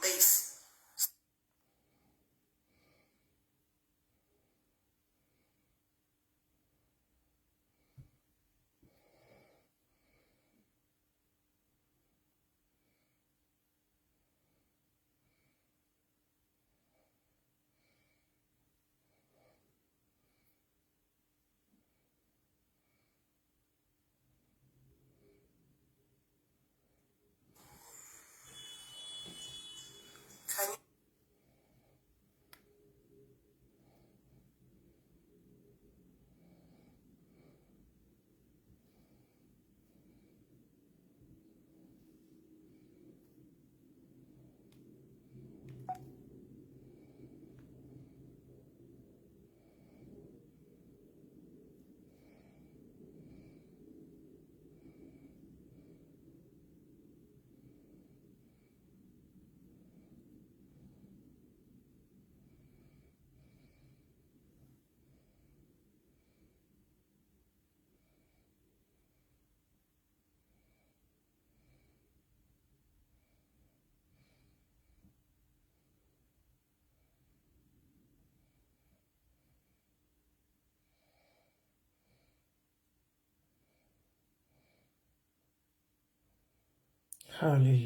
base. Can you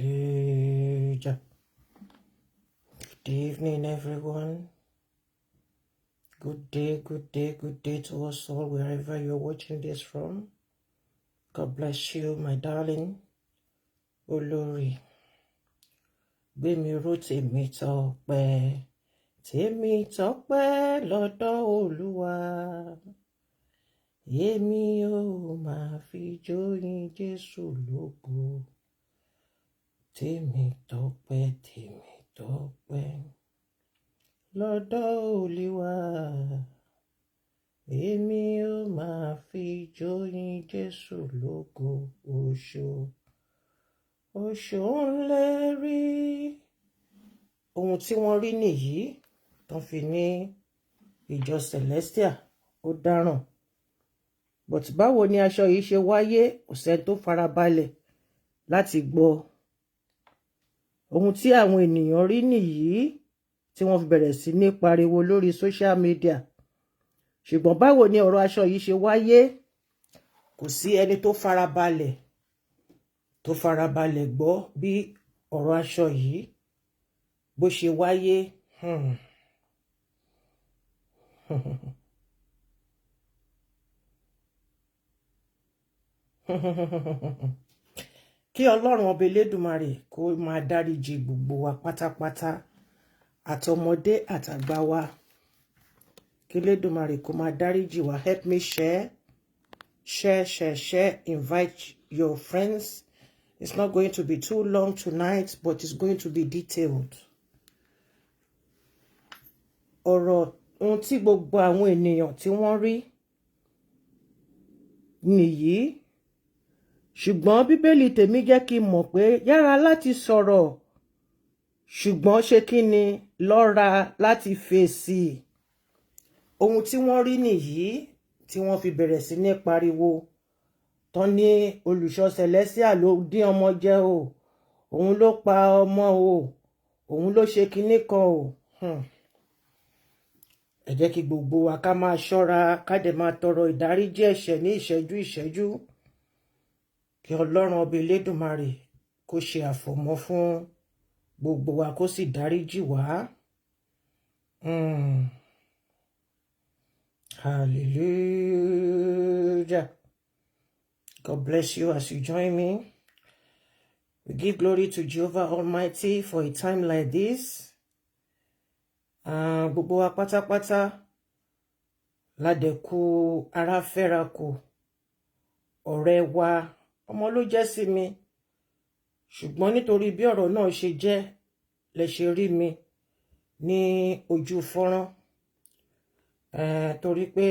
Hallelujah. Good evening, everyone. Good day, good day, good day to us all, wherever you're watching this from. God bless you, my darling. Olori. Gbémi ró tèmi tọ́pẹ́. Tèmi tọ́pẹ́ lọ́dọ̀ Olúwa. Èmi ò máa fi jóyin Jésù lógo. Tèmi tọ́pẹ́ lọ́dọ̀ Olúwa. Èmi ò máa fi jóyin Jésù lógo. Oṣó ńlẹ̀ rí. Ohun tí wọ́n rí nìyí tán fi ní ìjọ Celestial ó dáràn. But báwo ni aṣọ yìí ṣe wáyé, kò sẹ́ni tó farabalẹ̀ láti gbọ́. Ohun tí àwọn ènìyàn rí nìyí tí wọ́n fi bẹ̀rẹ̀ sí ní pariwo lórí social media. Ṣùgbọ́n báwo ni ọ̀rọ̀ aṣọ yìí ṣe wáyé, kò sí ẹni tó farabalẹ̀ gbọ́ bí ọ̀rọ̀ aṣọ yìí bó ṣe wáyé. Kí Ọlọ́run ọba Elédùmarè kó máa dáríjì gbogbo wa pátápátá, àtọmọdé àtàgbà wa. Kí Elédùmarè kó máa dáríjì wa. Help me share. Invite your friends. It's not going to be too long tonight, but it's going to be detailed. Ọ̀rọ̀ ohun tí gbogbo àwọn ènìyàn tí wọ́n rí nìyí. Ṣùgbọ́n Bíbélì tèmi jẹ́ kí n mọ̀ pé yára láti sọ̀rọ̀, ṣùgbọ́n ṣe kí ni lọ́ra láti fèsì. Ohun tí wọ́n rí nìyí tí wọ́n fi bẹ̀rẹ̀ sí ní pariwo. Tán ní olùṣọ́ Celestial ló dín ọmọ jẹ o, òun ló pa ọmọ o, òun ló ṣe kinní kan o. Ẹ jẹ́ kí gbogbo wa ká máa ṣọ́ra, ká dẹ̀ máa tọrọ ìdáríjì ẹ̀ṣẹ̀ ní ìṣẹ́jú. Kí Ọlọ́run ọba Elédùmarè kó ṣe àfọ̀mọ́ fún gbogbo wa, kó sì dáríjì wá. Hallelujah. God bless you as you join me. We give glory to Jehovah Almighty for a time like this. Gbogbo wa pátápátá ládẹ̀kú ara fẹ́ra kù. Ọ̀rẹ́ wa ọmọ ló jẹ́ sí mi, ṣùgbọ́n nítorí bí ọ̀rọ̀ náà ṣe jẹ́ lẹ ṣe rí mi ní ojú fọ́nrán. Torí pé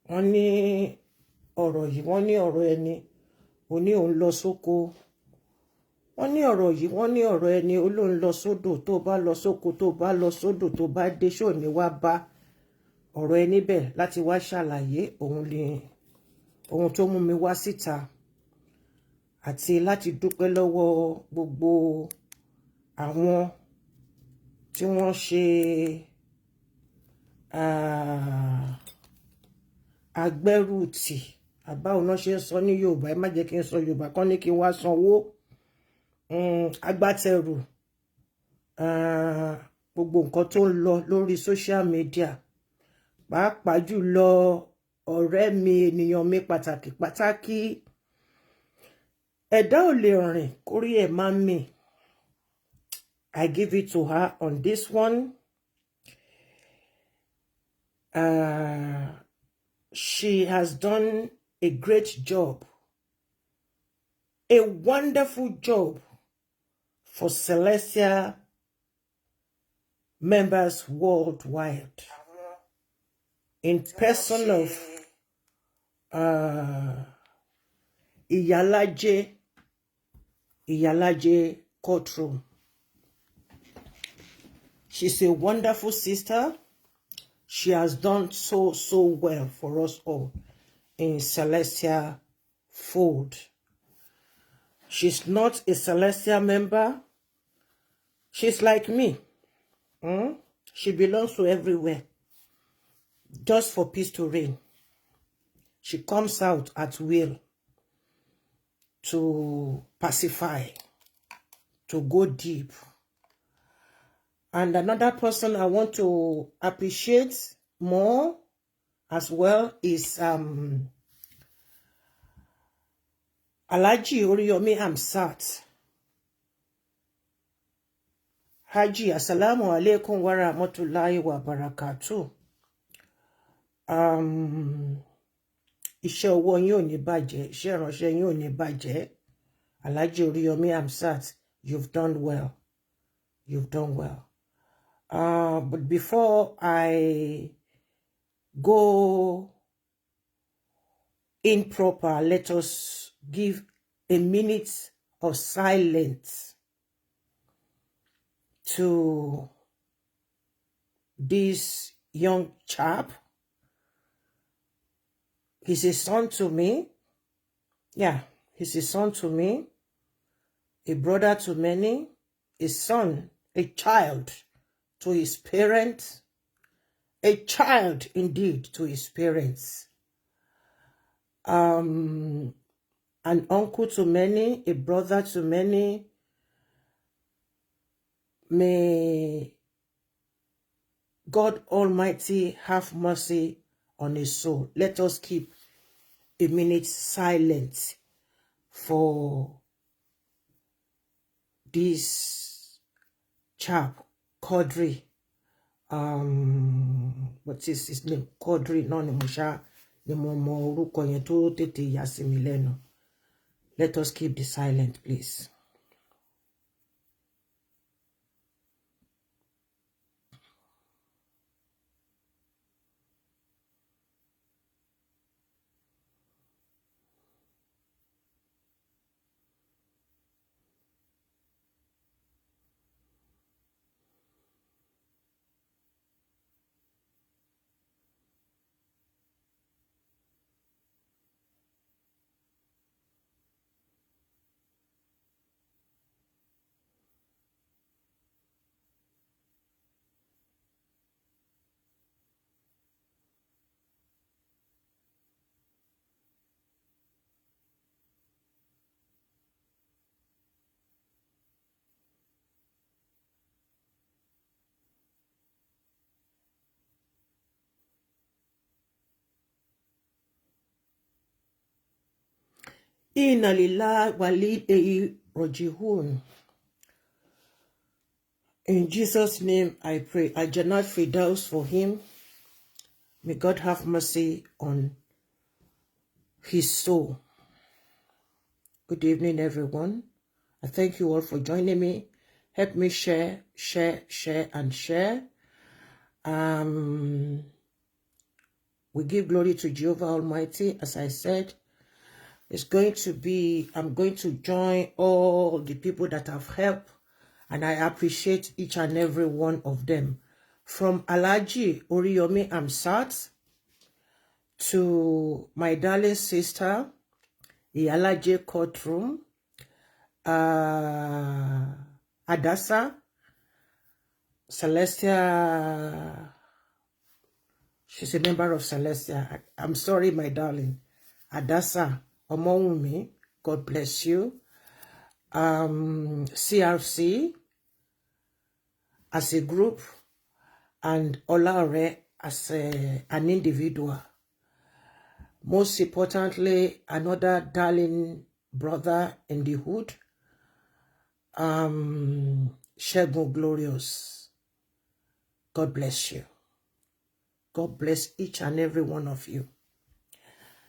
wọ́n ní ọ̀rọ̀ yìí, wọ́n ní ọ̀rọ̀ ẹni ó ní òun lọ sóko. Wọ́n ní ọ̀rọ̀ yìí, wọ́n ní ọ̀rọ̀ ẹni ó lóun lọ sódò. Tó bá lọ sóko, tó bá lọ sódò, tó bá dé ṣó ní wá bá ọ̀rọ̀ ẹni bẹ̀ láti wá ṣàlàyé ohun tó mú mi wá síta. àti láti dúpẹ́ lọ́wọ́ gbogbo àwọn tí wọ́n ṣe agbẹ́rùtì àbáwo náà ṣe ń sọ ní Yorùbá, ẹ má jẹ́ kí n sọ Yorùbá kan ní kí n wá sanwó agbátẹrù gbogbo nǹkan tó ń lọ lórí social media, pàápàá jùlọ ọ̀rẹ́ mi, ènìyàn mi pàtàkì pàtàkì, ẹ̀dá ò lè rìn kórí ẹ̀ má mì. I give it to her on this one. She has done a great job, a wonderful job for Celestial members worldwide, in person of Iyalaje courtroom. She's a wonderful sister. She has done so well for us all in Celestial fold. She's not a Celestial member. She's like me. She belongs to everywhere, just for peace to reign. She comes out at will to pacify, to go deep. And another person I want to appreciate more as well is Alhaji Oriyomi Hamzat. Haji, assalamu alaikum wa rahmatullahi wa barakatuh. Iṣẹ́ ọwọ́ yín ò ní bàjẹ́, iṣẹ́ ìránṣẹ́ yín ò ní bàjẹ́. Alhaji Oriyomi Hamzat, you've done well. You've done well. But before I go in proper, let us give a minute of silence to this young chap. He's a son to me. Yeah, he's a son to me, a brother to many, a son, a child to his parents, a child indeed to his parents, an uncle to many, a brother to many. May God Almighty have mercy on his soul. Let us keep a minute silence for this chap, Quadri. What is his name? Quadri, no, let us keep the silence, please. Inna lillahi wa inna raji'un. In Jesus' name I pray. I Jannat Firdaus for him. May God have mercy on his soul. Good evening, everyone. I thank you all for joining me. Help me share, and share. We give glory to Jehovah Almighty. As I said, it's going to be, I'm going to join all the people that have helped, and I appreciate each and every one of them. From Alhaji Oriyomi Hamzat to my darling sister, Iyalaje courtroom, Adasa, Celestia, she's a member of Celestia. I'm sorry, my darling. Adasa, Omowumi, God bless you. CRC as a group, and Olaore as an individual. Most importantly, another darling brother in the hood, Shegun Glorious. God bless you. God bless each and every one of you.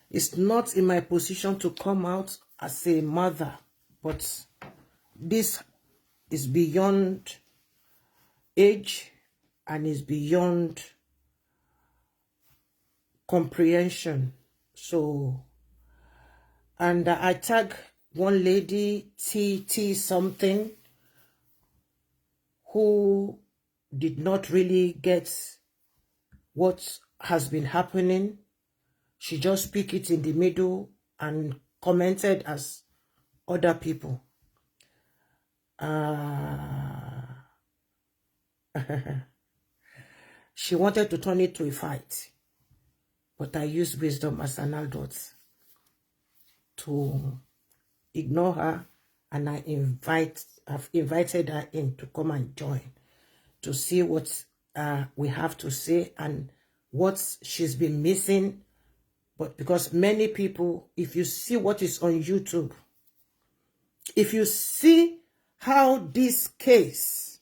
It's not in my position to come out as a mother, but this is beyond age and is beyond comprehension. So, and I tag one lady, TT something, who did not really get what has been happening. She just picked it in the middle and commented as other people. She wanted to turn it to a fight, but I used wisdom as an adult to ignore her, and I've invited her in to come and join to see what we have to say and what she's been missing. But because many people, if you see what is on YouTube, if you see how this case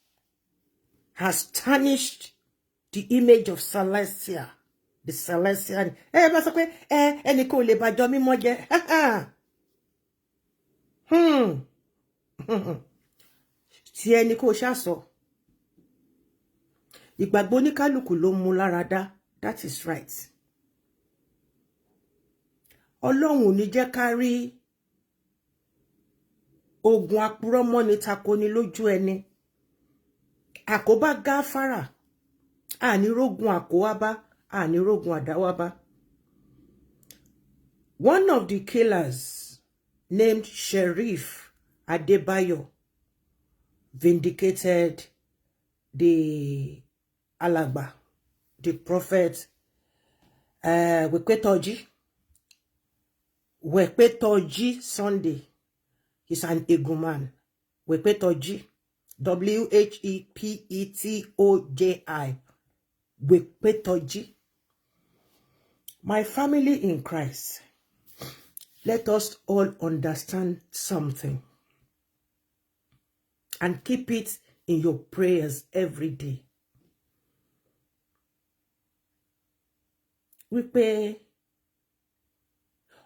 has tarnished the image of Celestia, the Celestian, ẹni kò lè bàjọ́ mímọ́ jẹ́, tí ẹni kò ṣàsọ, ìgbàgbọ́ oníkálùkù ló mú lára dá. That is right. Ọlọ́run ò ní jẹ́ ká rí ogun apurọ́mọ́ni takoni lójú ẹni. Àkóbá Gafara, ànírógun àkówábá, ànírógun àdáwábá. One of the killers, named Sheriff Adebayo, vindicated the Alagba, the prophet Wepetoji Sunday. He's an Eguman. Wepetoji, Whepetoji. Wepetoji. My family in Christ, let us all understand something and keep it in your prayers every day. Wípé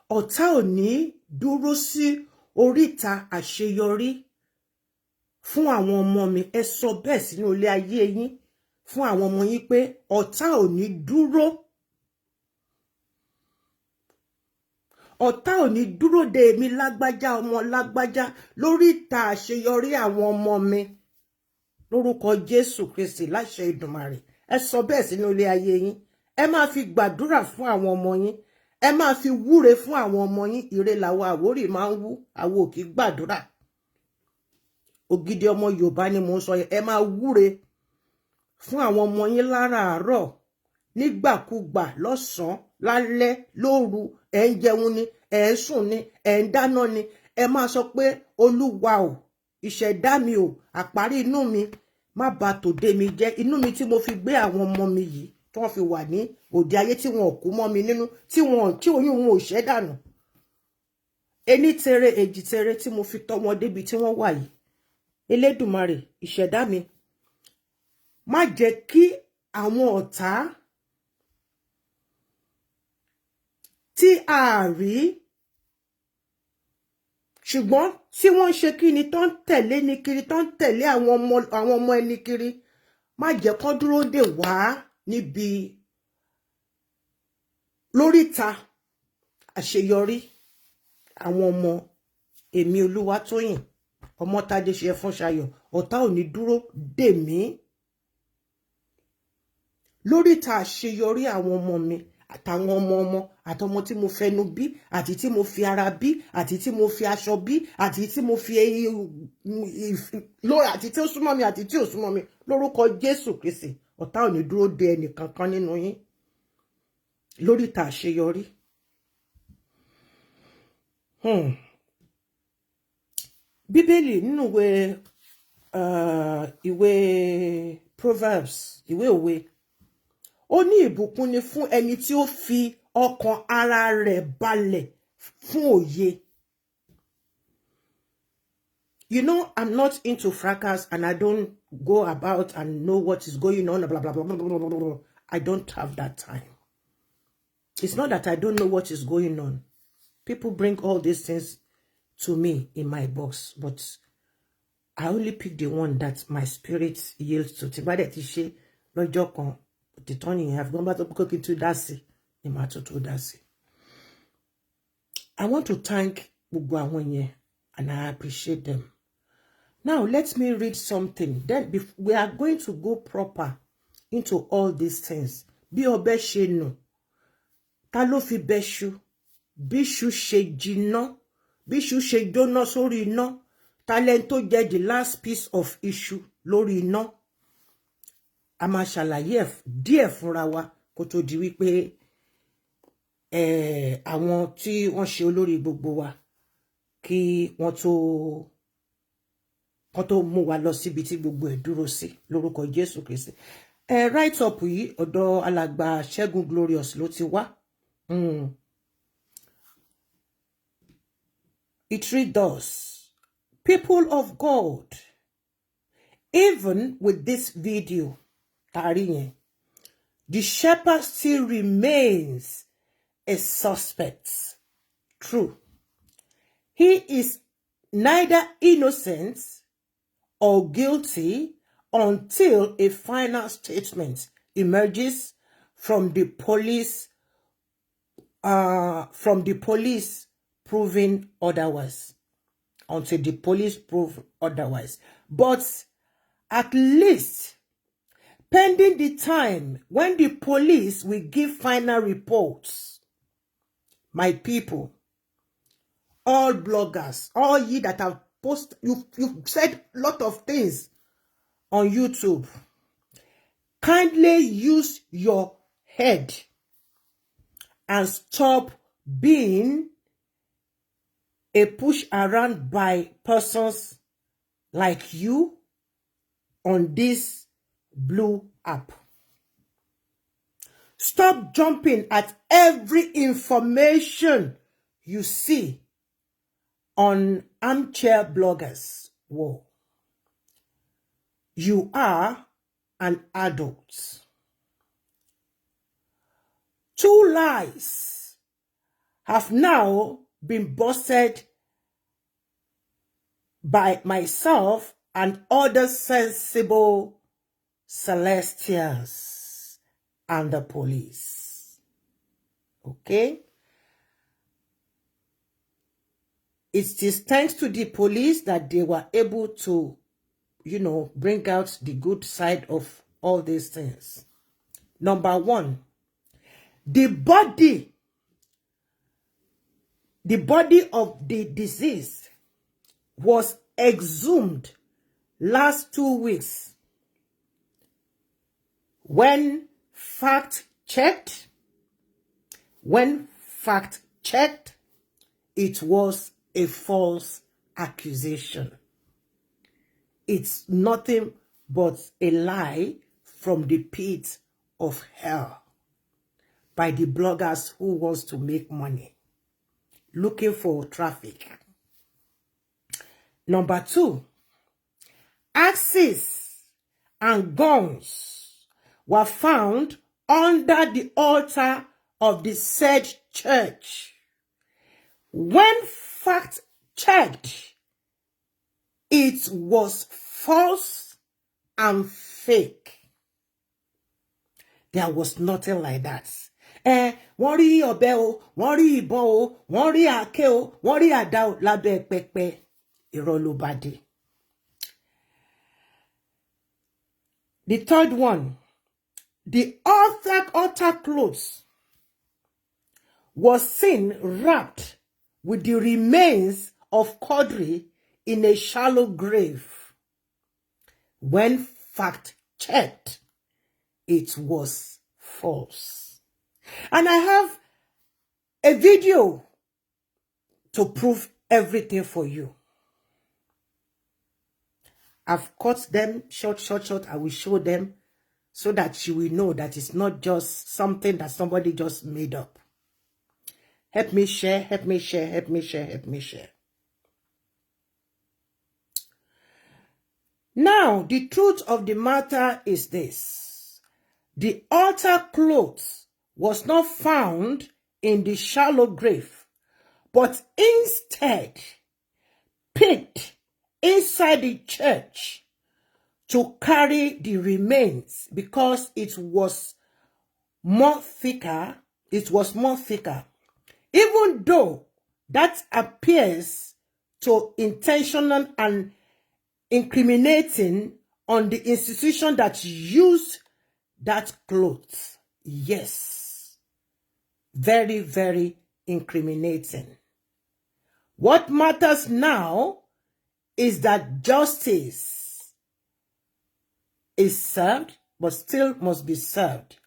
ọ̀tá ò ní dúró sí oríta àṣeyọrí fún àwọn ọmọ mi. Ẹ sọ bẹ́ẹ̀ sínú ilé ayé yín fún àwọn ọmọ yín pé ọ̀tá ò ní dúró. Ọ̀tá ò ní dúró de èmi lágbájá ọmọ lágbájá lóríta àṣeyọrí àwọn ọmọ mi. Lórúkọ Jésù Kristi láṣẹ Ìdùmarè. Ẹ sọ bẹ́ẹ̀ sínú ilé ayé yín. Ẹ máa fi gbàdúrà fún àwọn ọmọ yín. Ẹ máa fi wúre fún àwọn ọmọ yín. Ire làwọn Àwórì máa ń wú, àwọn ò kì í gbàdúrà. Ògidì ọmọ Yorùbá ni mò ń sọ yẹn. Ẹ máa wúre fún àwọn ọmọ yín láràárọ̀, nígbàkúgbà, lọ́sàn-án, lálẹ́, lóru. Ẹ ń jẹun ni, ẹ ń sùn ni, ẹ ń dáná ni. Ẹ máa sọ pé Olúwa o, ìṣẹ̀dá mi o, àparí inú mi, má bà tòde mi jẹ́. Inú mi tí mo fi gbé àwọn ọmọ mi yìí, tí wọ́n fi wà ní òde ayé, tí wọn ò kú mọ́ mi nínú, tí oyún wọn ò ṣẹ́ dànù. Ení tere èjì tere tí mo fi tọ́ wọn débi tí wọ́n wà yìí. Elédùmarè, ìṣẹ̀dá mi, má jẹ́ kí àwọn ọ̀tá tí a rí ṣùgbọ́n tí wọ́n ṣe kí ni, tó ń tẹ̀lé ni kiri, tó ń tẹ̀lé àwọn ọmọ ẹni kiri, má jẹ́ kán dúró dè wá níbi lóríta àṣeyọrí àwọn ọmọ èmi Olúwatóyìn ọmọ Tádé ṣe fún Ṣayọ̀. Ọ̀tá ò ní dúró dè mí lóríta àṣeyọrí àwọn ọmọ mi àtàwọn ọmọ àtọmọ tí mo fẹnu bí, àti tí mo fi ara bí, àti tí mo fi aṣọ bí, àti tí mo fi àti tí ó súnmọ́ mi, àti tí ò súnmọ́ mi, lórúkọ Jésù Kristi, ọ̀tá ò ní dúró de ẹnì kankan nínú yín lórí ìta àṣeyọrí. Bíbélì nínú ìwé Proverbs, ìwé òwe, ó ní ìbùkún ni fún ẹni tí ó fi ọkàn ara rẹ̀ balẹ̀ fún òye. You know, I'm not into fracas and I don't go about and know what is going on, blah, blah, blah, blah, blah, blah, blah. I don't have that time. It's not that I don't know what is going on. People bring all these things to me in my box, but I only pick the one that my spirit yields to. I've gone back to cooking to Dasi. I want to thank Bugwawonye and I appreciate them. Now, let me read something. Then we are going to go proper into all these things. Bí ọbẹ̀ ṣe nù, ta ló fi bẹ́ṣu, bíṣu ṣe jiná, bíṣu ṣe jóná sórí iná, talento jẹ the last piece of iṣu lórí iná. A máa ṣàlàyé díẹ̀ fúnra wa kó tó di wípé àwọn tí wọ́n ṣe olórí gbogbo wa kí wọ́n tó mú wa lọ síbi tí gbogbo ẹ̀ dúró sí lórúkọ Jésù Kristi. Right up yìí ọ̀dọ̀ alàgbà Ṣẹ́gun Glorious ló ti wá. It reads thus: people of God, even with this video, the shepherd still remains a suspect. True. He is neither innocent or guilty until a final statement emerges from the police proving otherwise. Until the police prove otherwise. But at least pending the time when the police will give final reports, my people, all bloggers, all ye that have posted, you've said a lot of things on YouTube. Kindly use your head and stop being a push around by persons like you on this blue app. Stop jumping at every information you see on armchair bloggers. Whoa. You are an adult. 2 lies have now been busted by myself and other sensible celestials and the police. Okay? It is thanks to the police that they were able to, bring out the good side of all these things. Number 1, the body of the deceased was exhumed last 2 weeks. When fact checked, it was a false accusation. It's nothing but a lie from the pit of hell by the bloggers who wants to make money, looking for traffic. Number 2, axes and guns were found under the altar of the said church. When fact checked, it was false and fake. There was nothing like that. Wọ́n rí ọ̀bẹ o, wọ́n rí ìbọn o, wọ́n rí àáké o, wọ́n rí àdá o lábẹ́ pẹpẹ. Irọ́ ló bá dé. The third one, the altar clothes was seen wrapped with the remains of Quadri in a shallow grave. When fact-checked, it was false. And I have a video to prove everything for you. I've cut them short. I will show them so that you will know that it's not just something that somebody just made up. Help me share, help me share, help me share, help me share. Now, the truth of the matter is this. The altar cloth was not found in the shallow grave, but instead picked inside the church to carry the remains because it was more thicker. Even though that appears to intentional and incriminating on the institution that used that cloth. Yes. Very, very incriminating. What matters now is that justice is served, but still must be served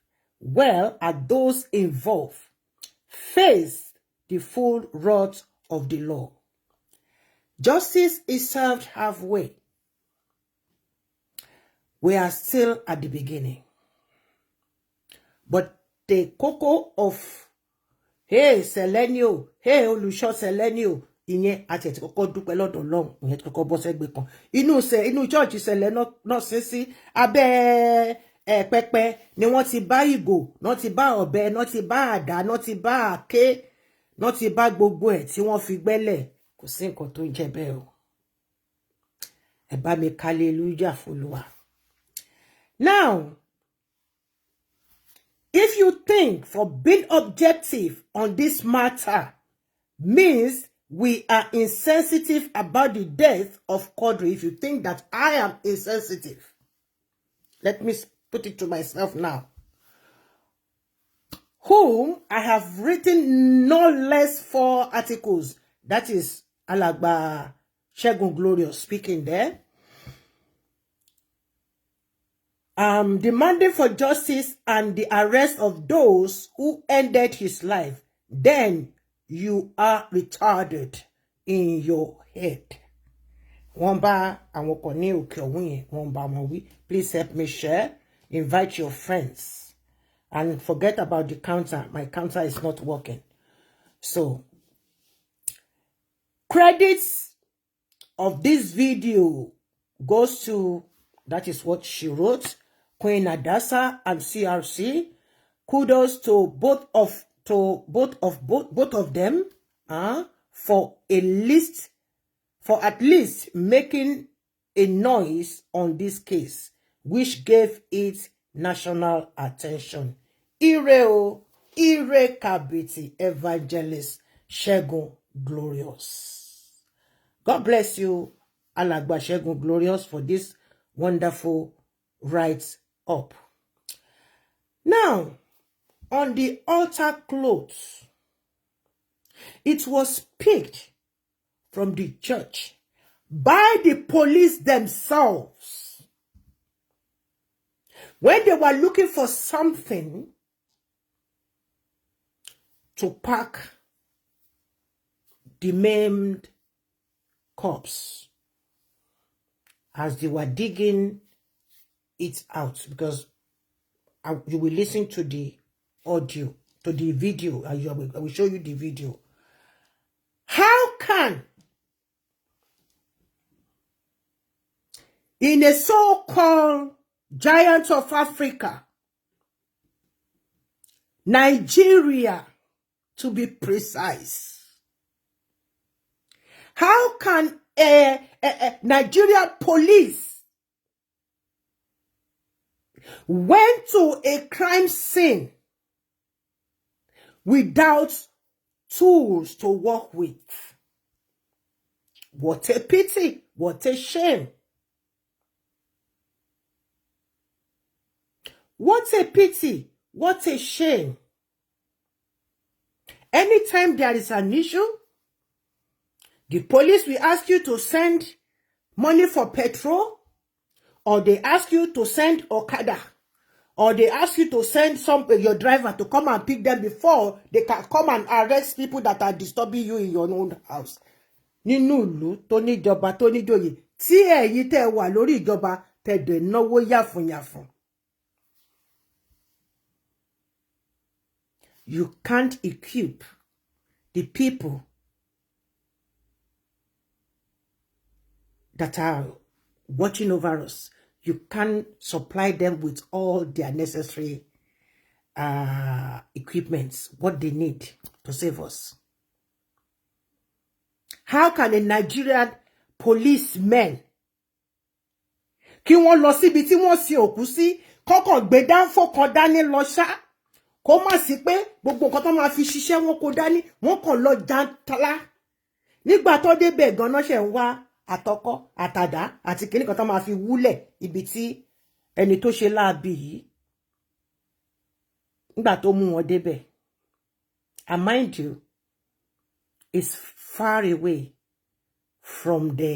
well as those involved face the full wrath of the law. Justice is served halfway. We are still at the beginning. But the cocoa of, hey, Selenio, hey, Olusho Selenio, inye ati ti kọ́kọ́ dúpẹ́ lọ́dọ̀ Ọlọ́run, ìyẹn ti kọ́kọ́ bọ́ sẹ́gbẹ̀ kan. Inú church Sele no sisi abe pẹpẹ ni wọ́n ti bá ìgò, no ti bá ọ̀bẹ, no ti bá àdá, no ti bá àké, no ti bá gbogbo ẹ̀ tí wọ́n fi gbẹ́lẹ̀. Kò sí nǹkan tó ń jẹ́ bẹ́ẹ̀ o. Ẹ bá mi hallelujah f'Olúwa. Now, if you think for being objective on this matter means we are insensitive about the death of Quadri, if you think that I am insensitive, let me put it to myself now, whom I have written no less 4 articles. That is Alagba Segun Glorious speaking there. Demanding for justice and the arrest of those who ended his life, then you are retarded in your head. Please help me share. Invite your friends. And forget about the counter. My counter is not working. So, credits of this video goes to, that is what she wrote, Queen Adasa and CRC. Kudos to both of them for at least making a noise on this case, which gave it national attention. Ire Kabiti, Evangelist Segun Glorious. God bless you, Alagba Segun Glorious, for this wonderful write-up. Now, on the altar cloth, it was picked from the church by the police themselves when they were looking for something to pack the maimed corpse as they were digging it out, because you will listen to the audio, to the video, and I will show you the video. How can, in a so-called giant of Africa, Nigeria, to be precise, how can a Nigeria police went to a crime scene without tools to work with? What a pity, what a shame. What a pity, what a shame. Anytime there is an issue, the police will ask you to send money for petrol, or they ask you to send Okada, or they ask you to send your driver to come and pick them before they can come and arrest people that are disturbing you in your own house. Nínú ìlú tó níjọba tó níjòyè tí ẹ̀yin tẹ́ wà lórí ìjọba tẹ́ dẹ̀ náwó yàfùnyàfùn. You can't equip the people that are watching over us. You can't supply them with all their necessary equipments, what they need to save us. How can a Nigerian policeman kí wọ́n lọ síbi tí wọ́n sin òkú sí kọ́kọ́ gbé dánfò kan dání lọ ṣá kó má sí pé gbogbo nǹkan tó máa fi ṣiṣẹ́ wọn kó dání wọ́n kàn lọ jantala nígbà tó débẹ̀ gan-an ṣe ń wá àtọkọ àtàdá àti kíní kan tó máa fi wúlẹ̀ ibi tí ẹni tó ṣe láabi yìí nígbà tó mú wọn débẹ̀. And mind you, it's far away from the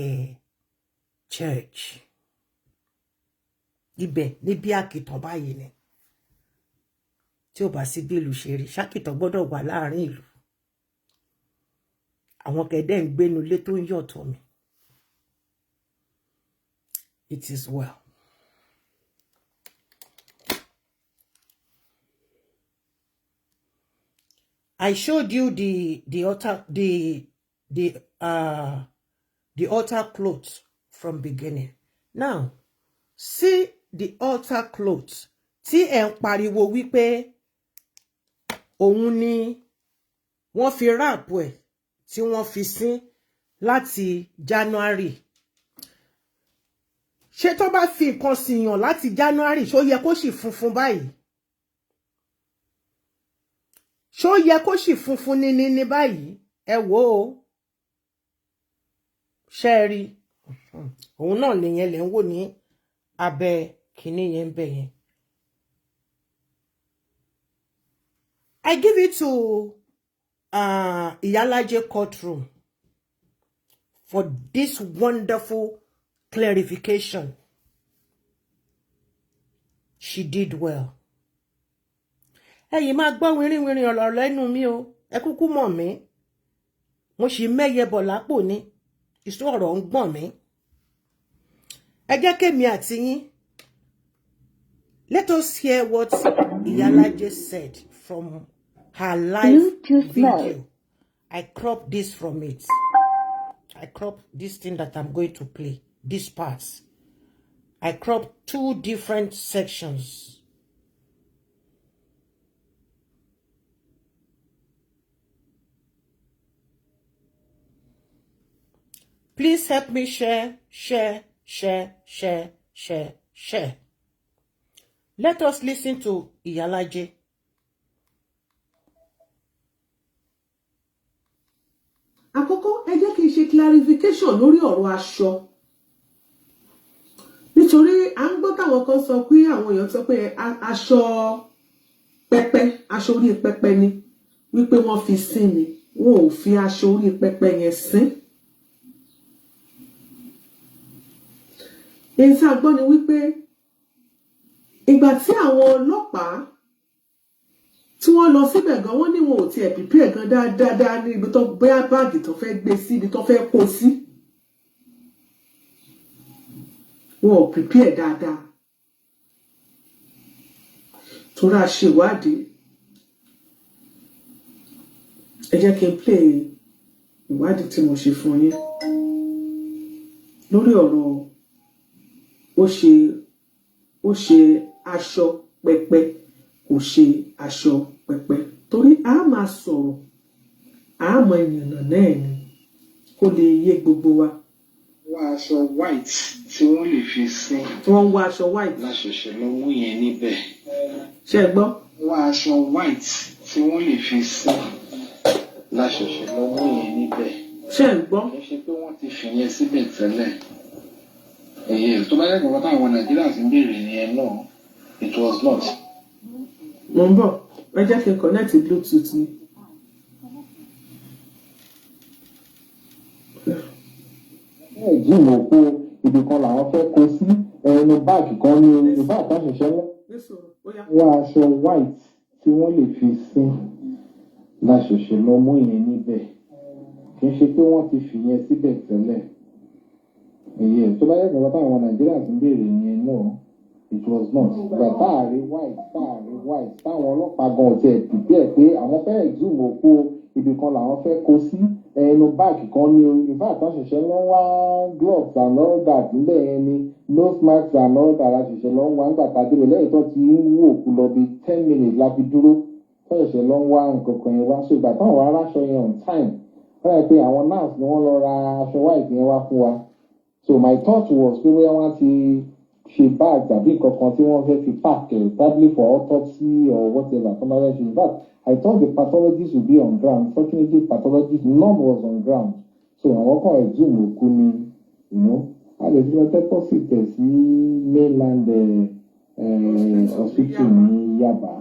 church. Ibẹ̀ níbi àkìtàn báyìí ni. Tí ó bá sí bí ìlú ṣe rí, ṣàkìtàn gbọ́dọ̀ wà láàrin ìlú. Àwọn kẹ̀dẹ̀ ń gbénu ilé tó ń yọ̀ tó mi. It is well. I showed you the altar clothes from beginning. Now, see the altar clothes. Tí ẹ ń pariwo wípé òun ni wọ́n fi rap ẹ̀ tí wọ́n fi sin láti January. Ṣé tó bá fi nǹkan sìyàn láti January ṣó yẹ kó sì funfun báyìí? Ṣó yẹ kó sì funfun ní báyìí? Ẹ wò ó. Ṣé rí. Òun náà nìyẹn lẹ ń wò ní abẹ́ kíní yẹn bẹ̀ yẹn. I give it to Iyalaje courtroom for this wonderful clarification. She did well. Ẹ̀yin máa gbọ́ wìrìwìrì ọ̀rọ̀ lẹ́nu mi o. Ẹ kúkú mọ̀ mí. Mo sì mẹ́yẹ bọ̀ lápò ni. Ìṣó ọ̀rọ̀ ń gbọ̀n mí. Ẹ jẹ́ kémi àti yín. Let us hear what Iyalaje said from her live video. I cropped this from it. I cropped this thing that I'm going to play. These parts. I cropped 2 different sections. Please help me share. Let us listen to Iyalaje. Àkọ́kọ́ ẹ jẹ́ kí n ṣe clarification lórí ọ̀rọ̀ aṣọ. Nítorí à ń gbọ́ táwọn kan sọ pé àwọn èèyàn sọ pé aṣọ pẹpẹ, aṣọ orí pẹpẹ ni wípé wọ́n fi sin ni. Wọn ò fi aṣọ orí pẹpẹ yẹn sin. Èyí tí a gbọ́ ni wípé ìgbà tí àwọn ọlọ́pàá tí wọ́n lọ síbẹ̀ gan wọ́n ní wọn ò tiẹ̀ prepare gan dáadáa ní ibi tó bóyá báàgì tó fẹ́ gbé sí ibi tó fẹ́ kó sí. Wọn ò prepare dáadáa. Torí a ṣe ìwádìí. Ẹ jẹ́ kí n play ìwádìí tí mo ṣe fún yín lórí ọ̀rọ̀ ó ṣe aṣọ pẹpẹ kò ṣe aṣọ pẹpẹ torí a máa sọ̀rọ̀ a mọ ìyànnà náà ni kó lè yé gbogbo wa. Wá aṣọ white tí wọ́n lè fi sin. Wọ́n wá aṣọ white. Láṣẹ̀ṣẹ̀ lọ mú yẹn níbẹ̀. Ṣé ẹ gbọ́? Wá aṣọ white tí wọ́n lè fi sin. Láṣẹ̀ṣẹ̀ lọ mú yẹn níbẹ̀. Ṣé ẹ gbọ́? Kì í ṣe pé wọ́n ti fi yẹn síbẹ̀ tẹ́lẹ̀. Èyí tó bá yẹ kó táwọn Nàìjíríà ti ń béèrè nìyẹn náà. It was not. Mo ń bọ̀, ẹ jẹ́ kí n connect Bluetooth ni. exhume òkú ibì kan làwọn fẹ́ kó sí ẹnu báàgì kan ní ìbá àtàṣẹṣẹ wọ́n aṣọ white tí wọ́n lè fi sin láṣẹṣẹ lọ mú ìyẹn níbẹ̀ kì í ṣe pé wọ́n ti fìyẹn síbẹ̀ tẹ́lẹ̀ èyí tó bá yẹ kí wọ́n táwọn Nàìjíríà ti ń béèrè yẹn náà it was not ìgbà táàrí white táwọn ọlọ́pàá gan ọ̀tí ẹ̀ pípẹ́ ẹ̀ pé àwọn fẹ́ exhume òkú ibì kan làwọn fẹ́ kó sí ẹnu báàgì kan ní ìfá àtàṣẹṣẹ lọ wá gloves and all that níbẹ̀ yẹn ni nose masks and all that àṣẹṣẹ lọ ń wá nígbà tàbí lẹ́yìn tó ti ń wò kú lọ bí 10 minutes la fi dúró ṣẹ̀ṣẹ̀ lọ ń wá nǹkan kan yẹn wá so ìgbà táwọn ará aṣọ yẹn on time wọ́n rẹ̀ pé àwọn nurse ni wọ́n lọ ra aṣọ white yẹn wá fún wa so my thought was pé bóyá wọ́n ti ṣe bag tàbí nǹkan kan tí wọ́n fẹ́ fi pack probably for autopsy or whatever tó máa fẹ́ ṣe in fact I thought the pathologist would be on ground fortunately pathologist none was on ground so àwọn kan exhume òkú ni a lè fi lọ deposit sí mainland hospital ní Yaba.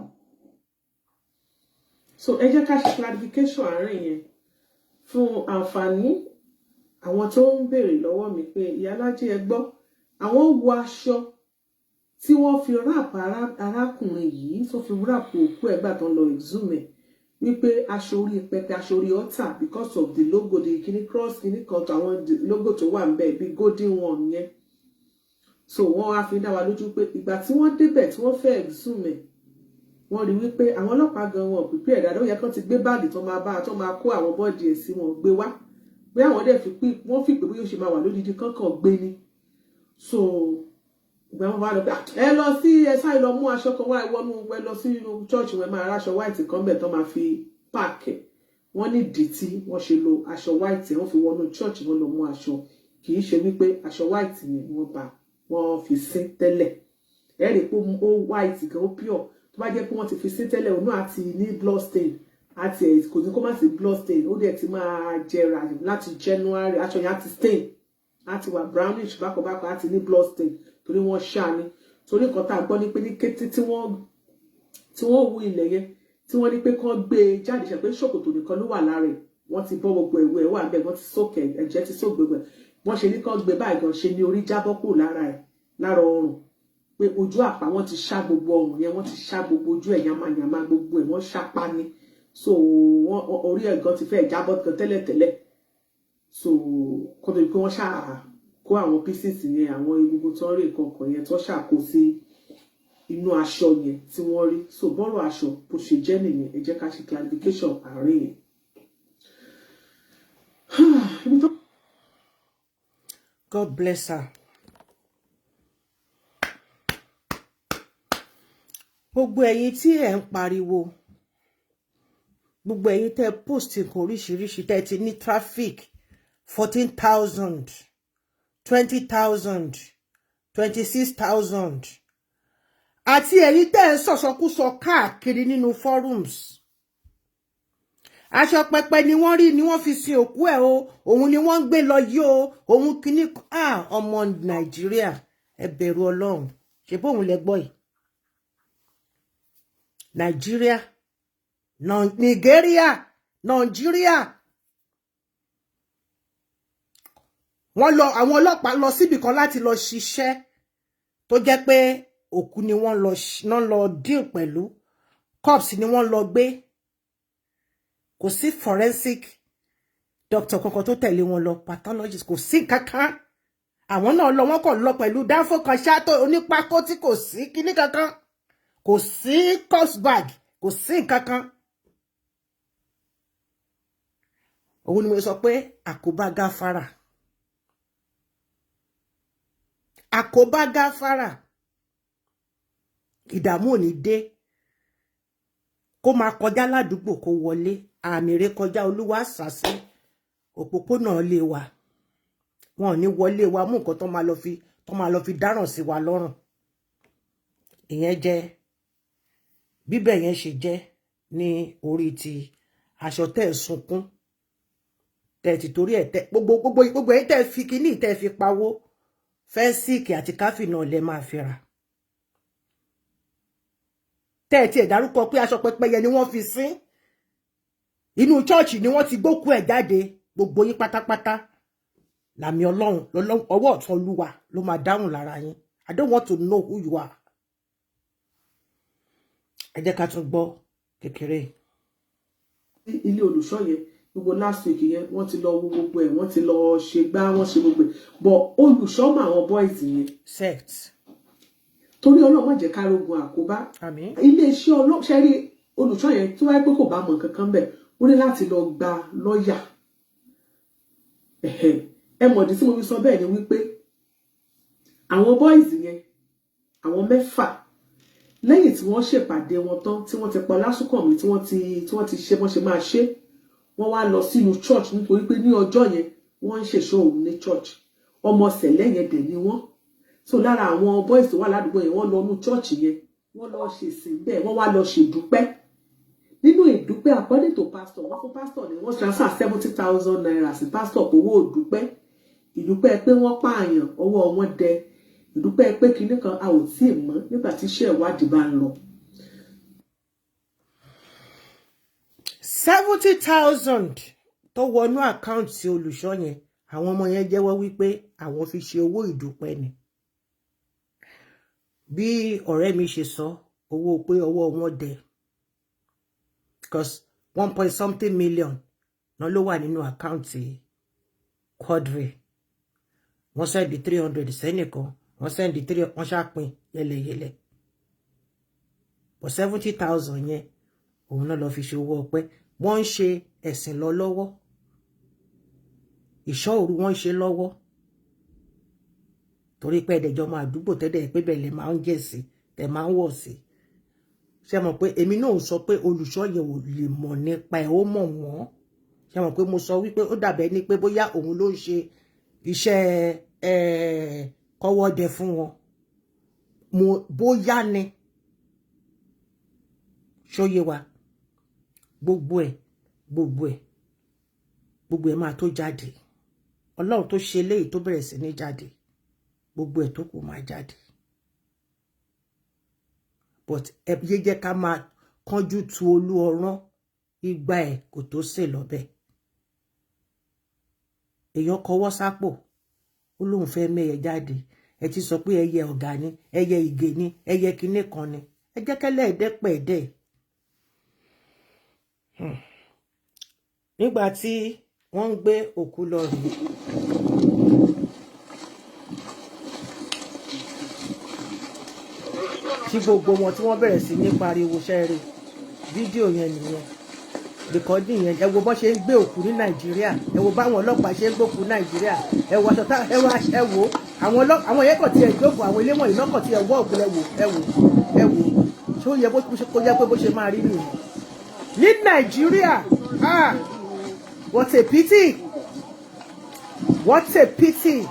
So ẹ jẹ́ ká ṣe clarification àárín yẹn fún àǹfààní àwọn tó ń béèrè lọ́wọ́ mi pé ìyálájẹ ẹ gbọ́ àwọn wọ aṣọ tí wọ́n fi ráp arákùnrin yìí tó fi ráp òkú ẹ̀gbà tó ń lọ exhume wípé aṣọ orí pẹpẹ aṣọ orí ọ̀tà because of the logo the kini cross kini kan tó àwọn logo tó wà ńbẹ̀ bí golden one yẹn so wọ́n á fi dá wa lójú pé ìgbà tí wọ́n débẹ̀ tí wọ́n fẹ́ exhume wọ́n rí wípé àwọn ọlọ́pàá gan wọn prepare dáadáa ó yẹ kán ti gbé báàgì tó máa kó àwọn bọ́ọ̀dì ẹ̀ sí wọn gbé wá pé àwọn dẹ̀ wọ́n fi pé bóyá ó ṣe máa wà lódìdí kankan gbé ni so ìgbà wọn bá lọ pé ẹ lọ sí ẹ sáré lọ mú aṣọ kan wá ìwọ́nú ẹ lọ sí inú church wọn máa ráṣọ white kan bẹ̀ tó máa fi páàkì wọ́n ní ìdí tí wọ́n ṣe lo aṣọ white wọ́n fi wọnú church wọn lọ mú aṣọ kì í ṣe wípé aṣọ white yẹn wọ́n fi sín tẹ́lẹ̀ ẹ rí i pé ó white gan ó pure tó bá jẹ́ pé wọ́n ti fi sín tẹ́lẹ̀ òun náà àti ní blood stain àti kò ní kó má sí blood stain ó dẹ̀ ti máa jẹrà láti January aṣọ yẹn àti stain àti wà brownish bákọ̀bákọ̀ àti ní blood stain torí wọ́n ṣá ni torí nǹkan tá a gbọ́ ni pé ní kété tí wọ́n wú ilẹ̀ yẹn tí wọ́n ní pé kán gbé e jáde ṣe pé ṣòkòtò nìkan ló wà lára ẹ̀ wọ́n ti bọ́ gbogbo ẹ̀wù ẹ̀ wà bẹ́ẹ̀ wọ́n ti sókè ẹ̀jẹ̀ ti só gbogbo ẹ̀ wọ́n ṣe ní kán gbé báyìí gan ṣe ní orí jábọ́ kù lára ẹ̀ lára ọrùn pé ojú àpá wọ́n ti ṣá gbogbo ọrùn yẹn wọ́n ti ṣá gbogbo ojú ẹ̀ yamayama gbogbo ẹ̀ wọ́n ṣá pa ni so orí ẹ̀ gan ti fẹ́ jábọ́ gan tẹ́lẹ̀tẹ́lẹ̀ so kó tó di pé wọ́n ṣá kó àwọn pieces yẹn àwọn egungun tó ń rí nǹkan yẹn tó ṣàkó sí inú aṣọ yẹn tí wọ́n rí so bọ́rọ̀ aṣọ bó ṣe jẹ́ nìyẹn ẹ jẹ́ ká ṣe clarification àárín yẹn. God bless her. Gbogbo ẹ̀yin tí ẹ ń pariwo gbogbo ẹ̀yin tẹ́ post nǹkan oríṣiríṣi tẹ́ ti ní traffic 14,000 20,000 26,000 àti ẹ̀yin tẹ́ ń sọ̀sọkúsọ káàkiri nínú forums aṣọ pẹpẹ ni wọ́n rí ni wọ́n fi sin òkú ẹ̀ o òun ni wọ́n ń gbé lọ yí o òun kíní ọmọ Nàìjíríà ẹ bẹ̀rù Ọlọ́run ṣe bóun lẹ gbọ́ yìí Nàìjíríà Nàìjíríà wọ́n lọ àwọn ọlọ́pàá lọ síbì kan láti lọ ṣiṣẹ́ tó jẹ́ pé òkú ni wọ́n lọ deal pẹ̀lú cops ni wọ́n lọ gbé kò sí forensic doctor kankan tó tẹ̀lé wọn lọ pathologist kò sí kankan àwọn náà lọ wọ́n kàn lọ pẹ̀lú dáfó kan ṣáàtò onípákó tí kò sí kíní kankan kò sí cops bag kò sí kankan òun ni mo sọ pé àkóbá gáfárà àkóbá gáfárà ìdààmú ò ní dé kó máa kọjá ládùúgbò kó wọlé àmì rẹ kọjá olúwa sàsí òpópónà lé wa wọn ò ní wọlé wa mú nǹkan tó máa lọ fi dáràn sí wa lọ́rùn ìyẹn jẹ́ bíbẹ̀ yẹn ṣe jẹ́ ní orí ti aṣọ tẹ́ sunkún tẹ́ ti torí ẹ̀ tẹ́ gbogbo yìí tẹ́ fi kíní tẹ́ fi pawó fẹ́ńsìkì àti káfí náà lẹ máa fi rà tẹ́ ti ẹ̀ dárúkọ pé aṣọ pẹpẹyẹ ni wọ́n fi sín inú chọ́ọ̀chì ni wọ́n ti gbókú ẹ̀ jáde gbogbo yín pátápátá làmì Ọlọ́run ọwọ́ ọ̀tún Olúwa ló máa dáhùn lára yín. I don't want to know who you are. Ẹ jẹ́ ká tún gbọ́ kékeré. Ilé olùṣọ́ yẹn gbogbo last week yẹn wọ́n ti lọ wo gbogbo ẹ̀, wọ́n ti lọ ṣe gbá, wọ́n ṣe gbogbo ẹ̀, but olùṣọ́ mọ àwọn boys yẹn. Sect. Torí Ọlọ́run má jẹ́ ká rogun àkóbá. Àmín. Iléeṣẹ́ olùṣọ́ rí olùṣọ́ yẹn tó wáyé pé kò bá mọ̀ kankan bẹ̀ ó ní láti lọ gba lọ́ọ̀yà. Ẹ mọ̀dí tí mo fi sọ bẹ́ẹ̀ ni wípé àwọn boys yẹn àwọn 6 lẹ́yìn tí wọ́n ṣèpàdé wọn tán tí wọ́n ti pa lásùkànmí tí wọ́n ti ṣe bọ́n ṣe máa ṣe wọ́n wá lọ sínú church nítorí pé ní ọjọ́ yẹn wọ́n ń ṣèṣọ́ òru ní church ọmọ sẹ̀lẹ̀ yẹn dẹ̀ ni wọ́n so lára àwọn boys tó wà ládùúgbò yẹn wọ́n lọ nú church yẹn wọ́n lọ ṣe sìn bẹ́ẹ̀ wọ́n wá lọ ṣèdúpẹ́ nínú ìdúpẹ́ according to pastor wọ́n fún pastor ni wọ́n transfer 70,000 naira sí pastor owó ìdúpẹ́ ìdúpẹ́ pé wọ́n pààyàn ọwọ́ wọn dẹ ìdúpẹ́ pé kinní kan a ò tí ì mọ̀ nígbà tí iṣẹ́ ìwádìí bá ń lọ. 70,000 tó wọnú àkáǹtì olùṣọ́ yẹn àwọn ọmọ yẹn jẹ́wọ́ wípé àwọn fi ṣe owó ìdúpẹ́ ni. Bí ọ̀rẹ́ mi ṣe sọ owó pé ọwọ́ wọn dẹ because 1.something million náà ló wà nínú àkáǹtì Quadri. Wọ́n sẹ́ndì 300 sẹ́nìkan wọ́n sẹ́ndì 3 wọ́n ṣàpín yẹlẹyẹlẹ. But 70,000 yẹn òun náà lọ fi ṣe owó ọpẹ́. Wọ́n ń ṣe ẹ̀sìn lọ lọ́wọ́. Ìṣọ́ òru wọ́n ń ṣe lọ́wọ́. Torí pé ẹ̀dẹ̀jọ́ máa dúgbò tẹ́dẹ̀ pé bẹ̀lẹ̀ máa ń jẹ̀ sí tẹ̀ máa ń wọ̀ sí. Ṣé mọ̀ pé èmi náà sọ pé olùṣọ́ yẹn ò lè mọ̀ nípa ẹ̀ ó mọ̀ wọ́n. Ṣé mọ̀ pé mo sọ wípé ó dàbẹ́ ní pé bóyá òun ló ń ṣe iṣẹ́ kọ́wọ́dẹ fún wọn. Bóyá ni ṣóyé wa gbogbo ẹ̀ máa tó jáde. Ọlọ́run tó ṣe léyìí tó bẹ̀rẹ̀ sí ní jáde gbogbo ẹ̀ tó kù máa jáde. But ẹ yé jẹ́ ká máa kánjú tu olú ọrán igba ẹ̀ kò tó sè lọ́bẹ̀. Èèyàn kọwọ́ sápò ó lóun fẹ́ mẹ́yẹ jáde ẹ ti sọ pé ẹyẹ ọ̀gá ni ẹyẹ ìgè ni ẹyẹ kinní kan ni ẹ jẹ́ kẹ́lẹ́ ẹ̀dẹ́pẹ̀ẹ́dẹ́. Nígbà tí wọ́n ń gbé òkú lọ rí tí gbogbo wọn tí wọ́n bẹ̀rẹ̀ sí ní pariwo ṣẹ́ẹ̀rẹ̀ fídíò yẹn nìyẹn rìkọ́dì yẹn ẹ wo bọ́ ṣe ń gbé òkú ní Nàìjíríà ẹ wo báwọn ọlọ́pàá ṣe ń gbókú Nàìjíríà ẹ wo aṣọ ẹ wo àwọn yẹn kàn tí ẹ jókòó àwọn ilé wọ̀nyí lọ́kàn tí ẹ wọ́ òkú ẹ wo ṣé ó yẹ kó yẹ pé bó ṣe máa rí nìyẹn ní Nàìjíríà. What a pity. What a pity.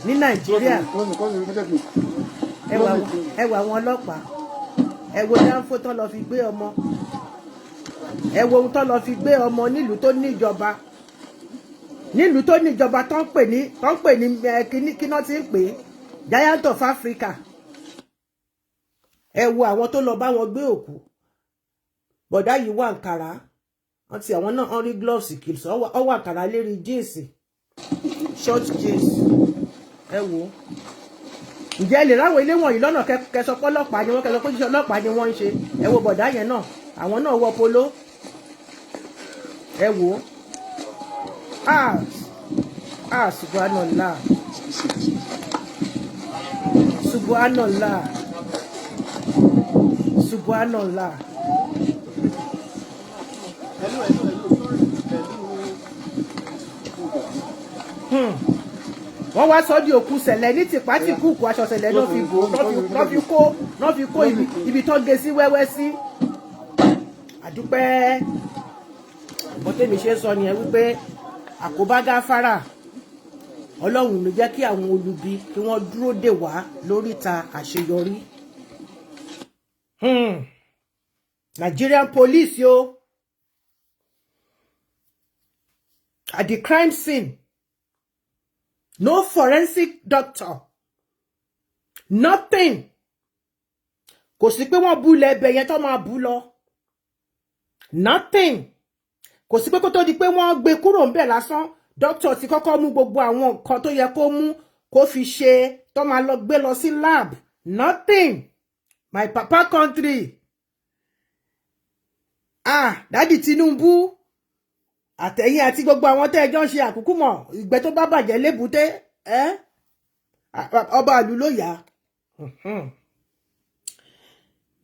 Ní Nàìjíríà. Ẹ wo àwọn ọlọ́pàá. Ẹ wo dáńfó tán lọ fi gbé ọmọ. Ẹ wo ohun tán lọ fi gbé ọmọ nílùú tó ní ìjọba. Nílùú tó ní ìjọba tán pè ní kíná tí ń pè Giant of Africa. Ẹ wo àwọn tó lọ bá wọn gbé òkú. Bọ̀dá yìí wà Àǹkàrá wọ́n ti àwọn náà wọ́n rí gloves kìlì ọwọ́ Àǹkàrá lérí jíǹsì short jeans ẹ wo ǹjẹ́ lè ráwọ̀ ilé wọ̀nyí lọ́nà kẹsọpọ̀ ọlọ́pàá ni wọ́n kẹsọpọ̀ jíṣẹ́ ọlọ́pàá ni wọ́n ń ṣe ẹ wo bọ̀dá yẹn náà àwọn náà wọ polo ẹ wo subhanallah subhanallah subhanallah. Wọ́n wá sọ di òkú sẹ̀lẹ̀ ní tìpátìkúùkù aṣọ sẹ̀lẹ̀ náà fi bò náà fi kó ibi tó gé sí wẹ́wẹ́ sí. Àdúpẹ́ bó tèmi ṣe sọ nìyẹn wípé àkóbá gáfárà Ọlọ́run ló jẹ́ kí àwọn olubi kí wọ́n dúró dè wá lóríta àṣeyọrí. Nigerian police yo at the crime scene. No forensic doctor. Nothing. Kò sí pé wọ́n bú lẹ́bẹ̀ yẹn tó máa bú lọ. Nothing. Kò sí pé kó tó di pé wọ́n gbé kúrò ńbẹ̀ lásán doctor ti kọ́kọ́ mú gbogbo àwọn nǹkan tó yẹ kó mú kó fi ṣe tó máa lọ gbé lọ sí lab nothing my papa country dádì Tinubu àtẹ̀yìn àti gbogbo àwọn tẹ́ ẹjọ́ ń ṣe àkúkú mọ̀ ìgbẹ́ tó bá bàjẹ́ lébùté ọba ìlú ló yá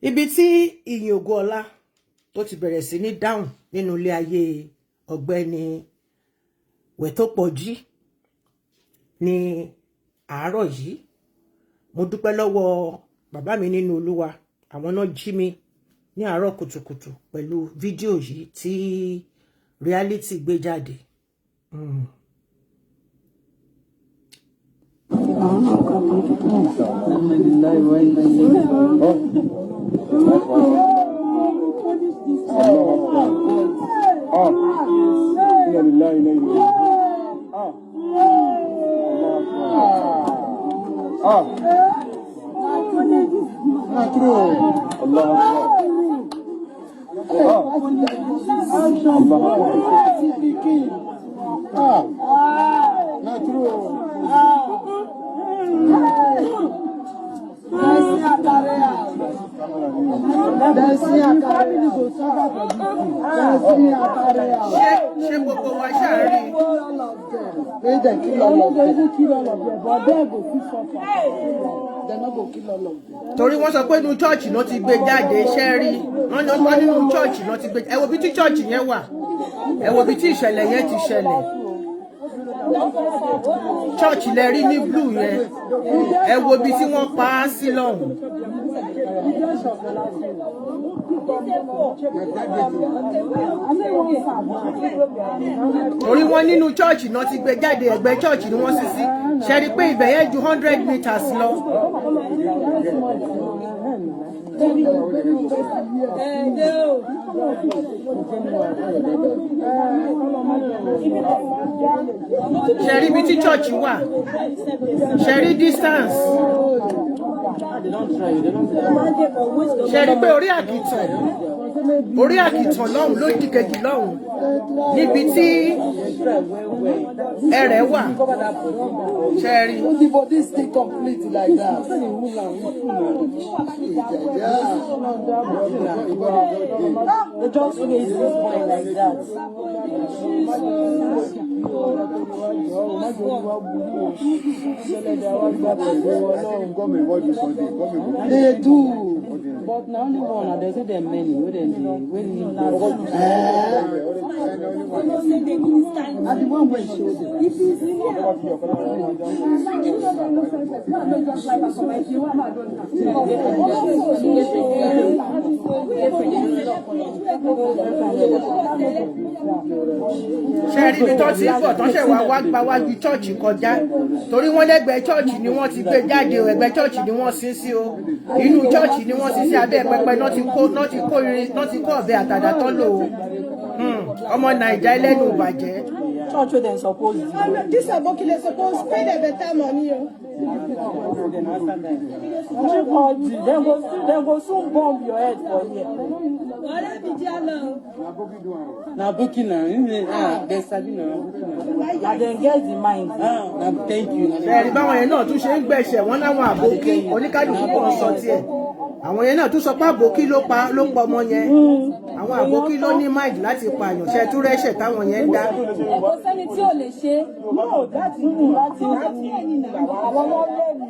ibi tí ìyìn ògo ọlá tó ti bẹ̀rẹ̀ sí ní dáhùn nínú ilé ayé ọ̀gbẹ́ni Wẹ̀tópọ̀jí ní àárọ̀ yìí mo dúpẹ́ lọ́wọ́ bàbá mi nínú Olúwa àwọn náà jí mi ní àárọ̀ kùtùkùtù pẹ̀lú fídíò yìí tí reality gbé jáde. Ṣé gbogbo wa ṣàárí? Torí wọ́n sọ pé inú chọ́ọ̀chì náà ti gbé jáde ṣẹ́ rí wọ́n nínú chọ́ọ̀chì náà ti gbé ẹ wo bí tí chọ́ọ̀chì yẹn wà ẹ wo bí tí ìṣẹ̀lẹ̀ yẹn ti ṣẹlẹ̀ chọ́ọ̀chì lẹ rí ní blue yẹn ẹ wo bí tí wọ́n pa á sí lọ́hùn. Torí wọ́n nínú chọ́ọ̀chì náà ti gbé jáde ẹ̀gbẹ́ chọ́ọ̀chì ni wọ́n sì sí ṣe rí pé ibẹ̀ yẹn ju 100 meters lọ. Ṣe rí ibi tí chọ́ọ̀chì wà ṣe rí distance ṣe rí pé orí àkìtàn lọ́hùn ló di kejì lọ́hùn níbi tí ẹrẹ̀ wà ṣe rí. They do, but now only one. They say there are many. And the one where it shows it. Ṣẹ́rí ibi tó ti ń bọ̀ tán ṣẹ̀ wá gba wájú chọ́ọ̀chì kọjá torí wọ́n lẹ́gbẹ̀ẹ́ chọ́ọ̀chì ni wọ́n ti gbé jáde o ẹgbẹ́ chọ́ọ̀chì ni wọ́n sin sí o inú chọ́ọ̀chì ni wọ́n sin sí abẹ́ pẹpẹ náà ti kó ọ̀bẹ àtàdá tán lò ó ọmọ Nàìjà ẹlẹ́nu ìbàjẹ́. Church wey dem suppose do. This abokile suppose pay them better money o. Dem go soon bomb your head for here. Ọ̀rẹ́ mi jẹ́ lọ. Na Aboki na dem sabi na Aboki na. Na dem get the mind. Na thank you. Ẹ̀rí báwọn yẹn náà tún ṣe ń gbẹ̀ṣẹ̀ wọ́n láwọn àbókí oníkálukú kan sọ tiẹ̀ àwọn yẹn náà tún sọ pé àbókí ló pa ọmọ yẹn àwọn àbókí ló ní máìdì láti pààyàn ṣe tún rẹ́ṣẹ̀ táwọn yẹn ń dá. Kò sẹ́ni tí ò lè ṣe. Láti àwọn ọmọ lẹ́nu.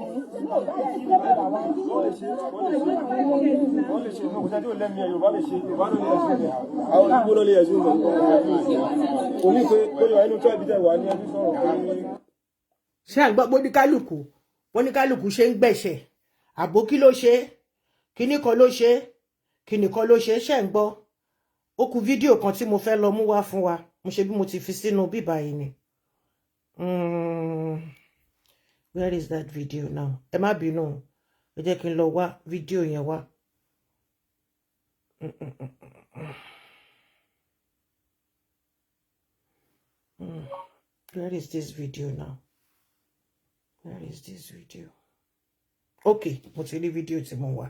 Ṣé àgbọ̀ oníkálukú ṣe ń gbẹ̀ṣẹ̀ àbókí ló ṣe kíní kan ló ṣe kíní kan ló ṣe ṣe ń gbọ́ ó kù fídíò kan tí mo fẹ́ lọ mú wá fún wa mo ṣe bí mo ti fi sínú bíbá yìí ni where is that video now ẹ má bínú ẹ jẹ́ kí n lọ wá fídíò yẹn wá. Where is this video now? Where is this video? Okay, mo ti rí fídíò tí mo wá.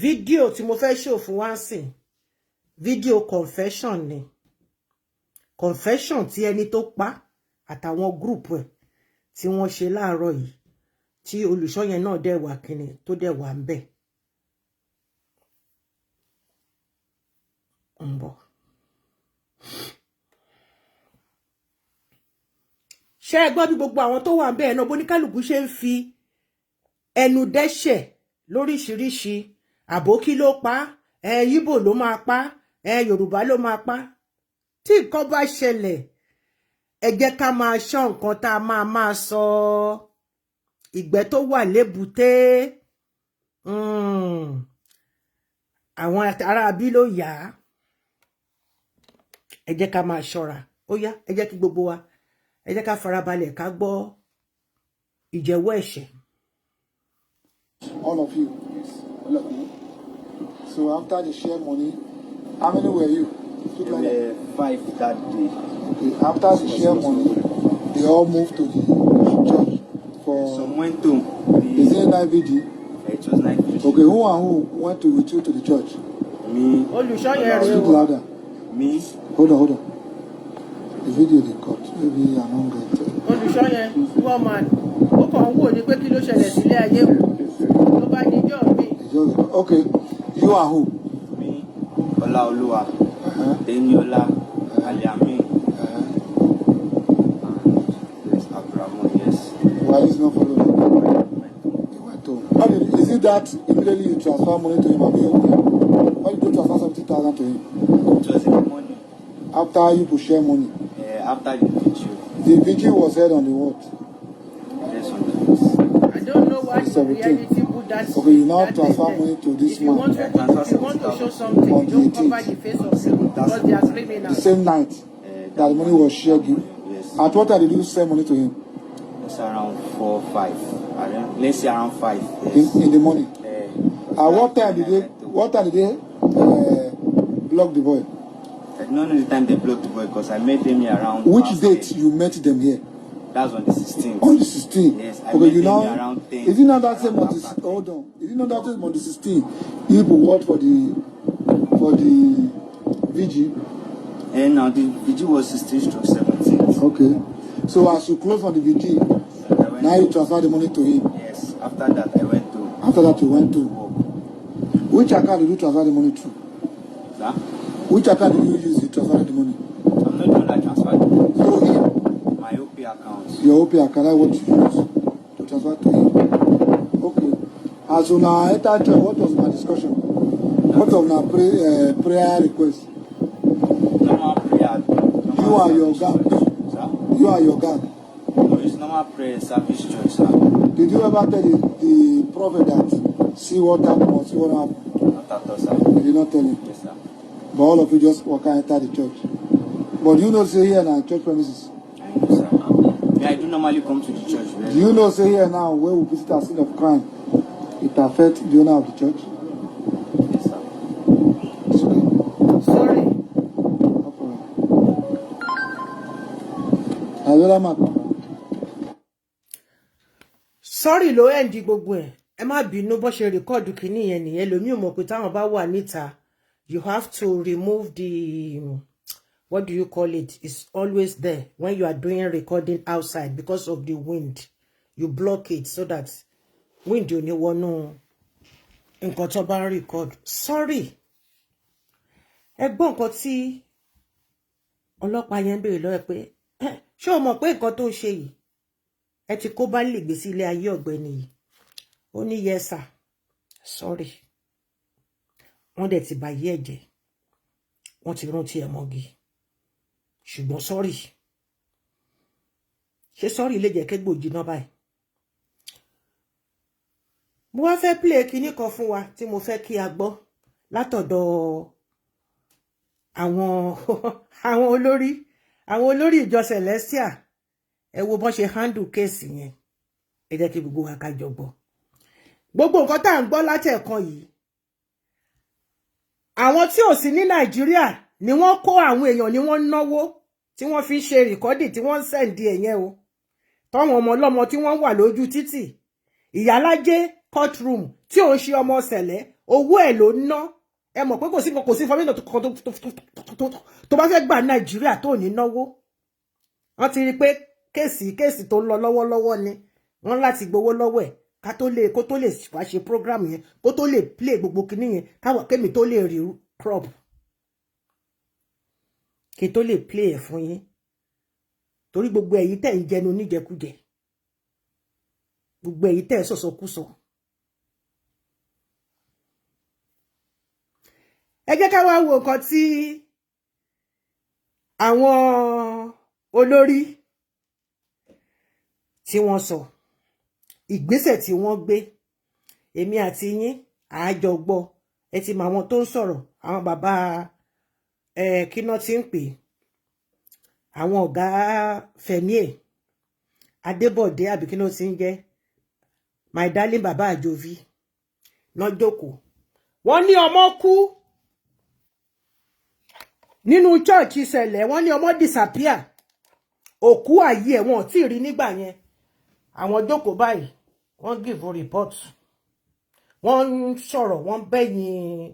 Fídíò tí mo fẹ́ show fún wa ńsìn. Fídíò confession ni. Confession tí ẹni tó pa àtàwọn group ẹ̀ tí wọ́n ṣe láàárọ̀ yìí. Tí olùṣọ́ yẹn náà dẹ̀ wà kíni tó dẹ̀ wà ńbẹ̀. Ńbọ̀. Ṣé ẹ gbọ́ bí gbogbo àwọn tó wà ńbẹ̀ náà bóníkálùkù ṣe ń fi ẹnu dẹ́ṣẹ̀ lóríṣiríṣi àbókí ló pa Yíbò ló máa pa Yorùbá ló máa pa. Tí nǹkan bá ṣẹlẹ̀ ẹ jẹ́ ká máa ṣọ́ nǹkan tá a máa sọ. Ìgbẹ́ tó wà lébùté àwọn ará bí ló yá. Ẹ jẹ́ ká máa ṣọ́ra. Ó yá, ẹ jẹ́ kí gbogbo wa ẹ jẹ́ ká farabalẹ̀ ká gbọ́ ìjẹ́wọ́ ẹ̀ṣẹ̀. All of you. Yes. All of you. So after the share money, how many were you? There were 5 that day. Okay. After the share money, they all moved to the church for. Some went to. Is it night vigil? It was night vigil. Okay. Who and who went with you to the church? Me. Speak louder. Me. Hold on. The video they cut. Maybe I'm not getting. Olùṣọ́ yẹn wọ́n máa ó kàn wò ní pé kí ló ṣẹlẹ̀ sílé ayé o. Ló bá níjọ́ mi. Okay. You are who? Me. Olaoluwa. Eniola. Aliami. Yes, Abraham. Yes. Why is not following? He went home. Is it that immediately you transfer money to him and be okay? Why you don't transfer 70,000 to him? It was in the morning. After you could share money? After the vigil. The vigil was held on the what? Yes, on the. I don't know why the reality put that. Okay, you now transfer money to this if you man. if you want to show something, on you don't the cover the face of people because they are criminals. The same night that the money was shared. Yes. At what time did you send money to him? It's around 4 or 5. Let's say around 5. Yes. In the morning. At what time did they block the boy? I don't know the time they blocked the boy because I met them here around. Which date you met them here? That's on the 16th. On the 16th. Yes, I okay, met you them now. here around 10. Is it not that same on the? Hold on. Is it not that same on the 16th? You people worked for the VG. And now the VG was 16/17. Okay. So as you close on the VG, now you transfer the money to him. Yes. After that, I went to. After that, you went to. Which account did you transfer the money to? Sir? Which account did you use to transfer the money? I'm not the one that transferred. So him. My OP account. Your OP account, what you use to transfer to him? Okay. As you now enter church, what was my discussion? What was my prayer request? Normal prayer. You are your God. Sir? You are your God. No, it's normal prayer, service church, sir. Did you ever tell the prophet that see what happened or see what happened? Not at all, sir. You did not tell him. Yes, sir. But all of you just walk and enter the church. But you know, say here now, church premises. I know, sir. Yeah, I do normally come to the church. Right? Do you know, say here now, where we visit a scene of crime, it affects the owner of the church? Yes, sir. It's okay. Sorry. No problem. Another man. Sorry ló end gbogbo ẹ̀. Ẹ má bínú bó ṣe record kíní yẹn nìyẹn lómi ò mọ̀ pé táwọn bá wà níta. You have to remove the, what do you call it? It's always there when you are doing recording outside because of the wind. You block it so that wind ò ní wọnú nǹkan tó bá record. Sorry. Ẹ gbọ́ nǹkan tí ọlọ́pàá yẹn béèrè lọ́wọ́ pé ṣé o mọ̀ pé nǹkan tó ń ṣe yìí ẹ ti kó bá lè gbé sí ilé ayé ọ̀gbẹ́ni yìí. Ó ní yes sir. Sorry. Wọ́n dẹ̀ ti bà yé ẹ̀jẹ̀. Wọ́n ti rún tí ẹ mọ́gi. Ṣùgbọ́n sorry. Ṣé sorry lè jẹ́ kégbò jiná báyìí? Mo wá fẹ́ play kíní kan fún wa tí mo fẹ́ kí a gbọ́ látọ̀dọ̀ àwọn olórí ìjọ Celestial. Ẹ wo bọ́n ṣe handle case yẹn. Ẹ jẹ́ kí gbogbo wa ká jọ gbọ́. Gbogbo nǹkan tá à ń gbọ́ látẹ̀kan yìí. Àwọn tí ò sí ní Nàìjíríà ni wọ́n kó àwọn èèyàn ni wọ́n náwó tí wọ́n fi ṣe recording tí wọ́n send ẹ̀yẹn o. Tọ́wọn ọmọ ọlọ́mọ tí wọ́n wà lójú títì. Ìyálájé courtroom tí ò ń ṣe ọmọ Sẹ̀lẹ̀ owó ẹ̀ ló ná ẹ mọ̀ pé kò sí fọmínà tó bá fẹ́ gbà Nàìjíríà tó ní náwó wọ́n ti rí pé kéèsì tó ń lọ lọ́wọ́lọ́wọ́ ni wọ́n láti gbowó lọ́wọ́ ẹ̀ kó tó lè wá ṣe program yẹn kó tó lè play gbogbo kinní yẹn kémi tó lè rí crop kí tó lè play ẹ̀ fún yín torí gbogbo èyí tẹ̀ ń jẹnu níjẹkújẹ gbogbo èyí tẹ̀ sọ̀sọ̀kúsọ. Ẹ jẹ́ ká wá wo nǹkan tí àwọn olórí tí wọ́n sọ ìgbésẹ̀ tí wọ́n gbé èmi àti yín àjọ gbọ́ ẹ ti mọ àwọn tó ń sọ̀rọ̀ àwọn bàbá kíná tí ń pè àwọn ọ̀gá Fẹ́mi Adébọ̀dé àbí kíná tí ń jẹ́ my darling bàbá àjòví náà jókòó wọ́n ní ọmọ kú nínú church ìṣẹ̀lẹ̀ wọ́n ní ọmọ disappear òkú ayé ẹ̀ wọ́n tí rí nígbà yẹn àwọn jókòó báyìí wọ́n give report wọ́n ń sọ̀rọ̀ wọ́n bẹ̀yìn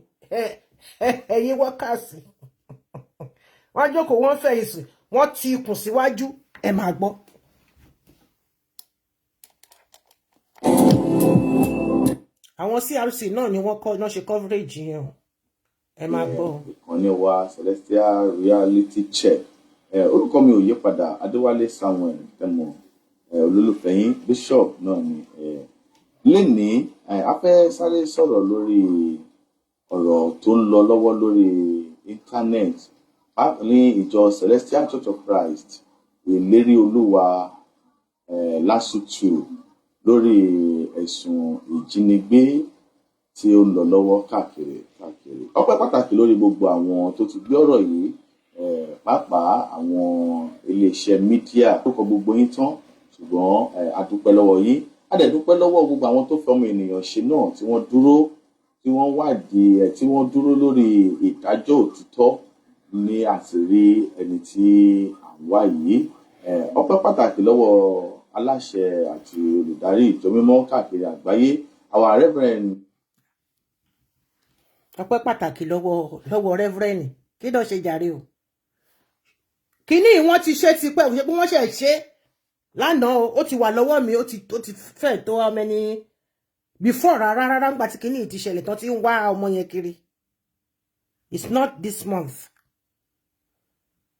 ẹ̀yin wákàsí wọ́n jókòó wọ́n fẹ̀yìntì wọ́n ti ikùn síwájú ẹ máa gbọ́. àwọn CRC náà ni wọ́n ṣe coverage yẹn o ẹ máa gbọ́. ìkànnì wa Celestial Reality Check orúkọ mi ò yí padà Adéwálé Samuel tẹmọ olólùfẹ́ yín Bishop náà ni lénìí a fẹ́ sáré sọ̀rọ̀ lórí ọ̀rọ̀ tó ń lọ lọ́wọ́ lórí internet ní ìjọ Celestial Church of Christ ìlérí olúwa Lasu 2 lórí ẹ̀sùn ìjínigbé tí ó ń lọ lọ́wọ́ káàkiri ọpẹ́ pàtàkì lórí gbogbo àwọn tó ti gbé ọ̀rọ̀ yìí pàápàá àwọn iléeṣẹ́ mídíà tó kọ gbogbo yín tán ṣùgbọ́n a dúpẹ́ lọ́wọ́ yín a dẹ̀ dúpẹ́ lọ́wọ́ gbogbo àwọn tó fẹ́ ọmọ ènìyàn ṣe náà tí wọ́n dúró tí wọ́n wádìí tí wọ́n dúró lórí ìdájọ́ òtítọ́ ní àṣírí ẹni tí à ń wá yìí ọpẹ́ pàtàkì lọ́wọ́ aláṣẹ àti olùdarí ìjọ mímọ́ káàkiri àgbáyé our reverend. ọpẹ́ pàtàkì lọ́wọ́ reverend kí ló ṣe jàre o kíní wọ́n ti ṣe ti pẹ́ òṣèpé wọ́n ṣe lánàá ó ti wà lọ́wọ́ mi ó ti fẹ́ tó how many before rárá ńgbà tí kíní ti ṣẹlẹ̀ tán ti ń wá ọmọ yẹn kiri it's not this month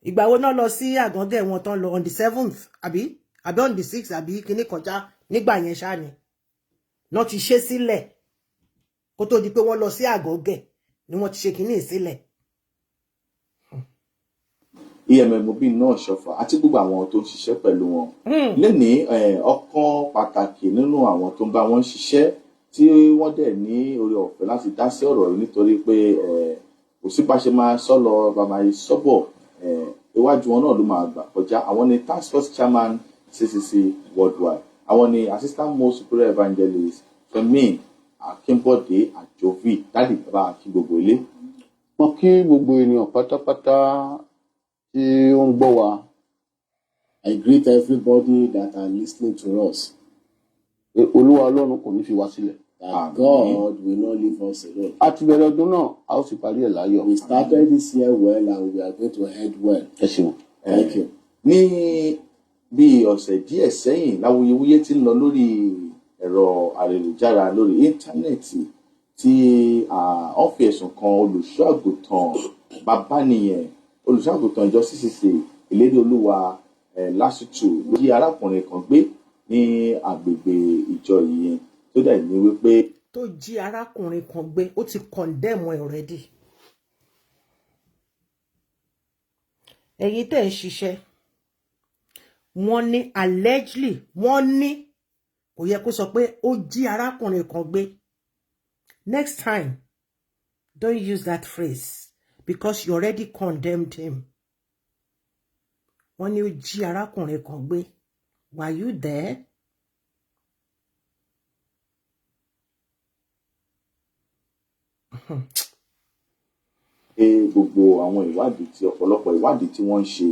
ìgbà wo náà lọ sí àgàngẹ̀ wọn tán lọ on the 7th àbí on the 6th àbí kíní kọjá nígbà yẹn ṣáà ni náà ti ṣe sílẹ̀ kó tó di pé wọ́n lọ sí àgàngẹ̀ ni wọ́n ti ṣe kíní sílẹ̀. EMMOB náà ṣọfà àti gbogbo àwọn tó ń ṣiṣẹ́ pẹ̀lú wọn lénìí ọ̀kan pàtàkì nínú àwọn tó ń bá wọn ṣiṣẹ́ tí wọ́n dẹ̀ ní oore ọ̀fẹ́ láti dá sí ọ̀rọ̀ yìí nítorí pé kò sí bá ṣe máa sọ lọ bàmá yìí sọ́bọ̀ iwájú wọn náà ló máa gbà kọjá àwọn ni task force chairman CCC worldwide àwọn ni assistant most superior evangelist Fẹ́mi Akínbọ̀dé Àjòví dáàdì bàbá kí gbogbo ilé. Mo kí gbogbo ènìyàn pátápátá tí ó ń gbọ́ wa. I greet everybody that are listening to us. Olúwa Ọlọ́run kò ní fi wá sílẹ̀. That God will not leave us alone. A ti bẹ̀rẹ̀ ọdún náà, a ó sì parí ẹ̀ láyọ̀. We started this year well and we are going to end well. Ẹ ṣeun. Thank you. Ní bí ọ̀sẹ̀ díẹ̀ sẹ́yìn láwuyewuye tí ń lọ lórí ẹ̀rọ ayélujára lórí íńtánẹ́ẹ̀tì tí wọ́n fi ẹ̀sùn kan olùṣọ́ àgùntàn bàbá nìyẹn olùṣọ́ àgùntàn ìjọ CCC ìlérí olúwa Lasu 2 ló jí arákùnrin kan gbé ní agbègbè ìjọ yìí tó dẹ̀ ní wípé. tó jí arákùnrin kan gbé ó ti condemn ẹ already. ẹ̀yin tẹ́ ń ṣiṣẹ́ wọ́n ní allegedly wọ́n ní kò yẹ kó sọ pé ó jí arákùnrin kan gbé. Next time don't use that phrase because you already condemned him. wọ́n ní ó jí arákùnrin kan gbé. Were you there? Gbogbo àwọn ìwádìí tí ọ̀pọ̀lọpọ̀ ìwádìí tí wọ́n ń ṣe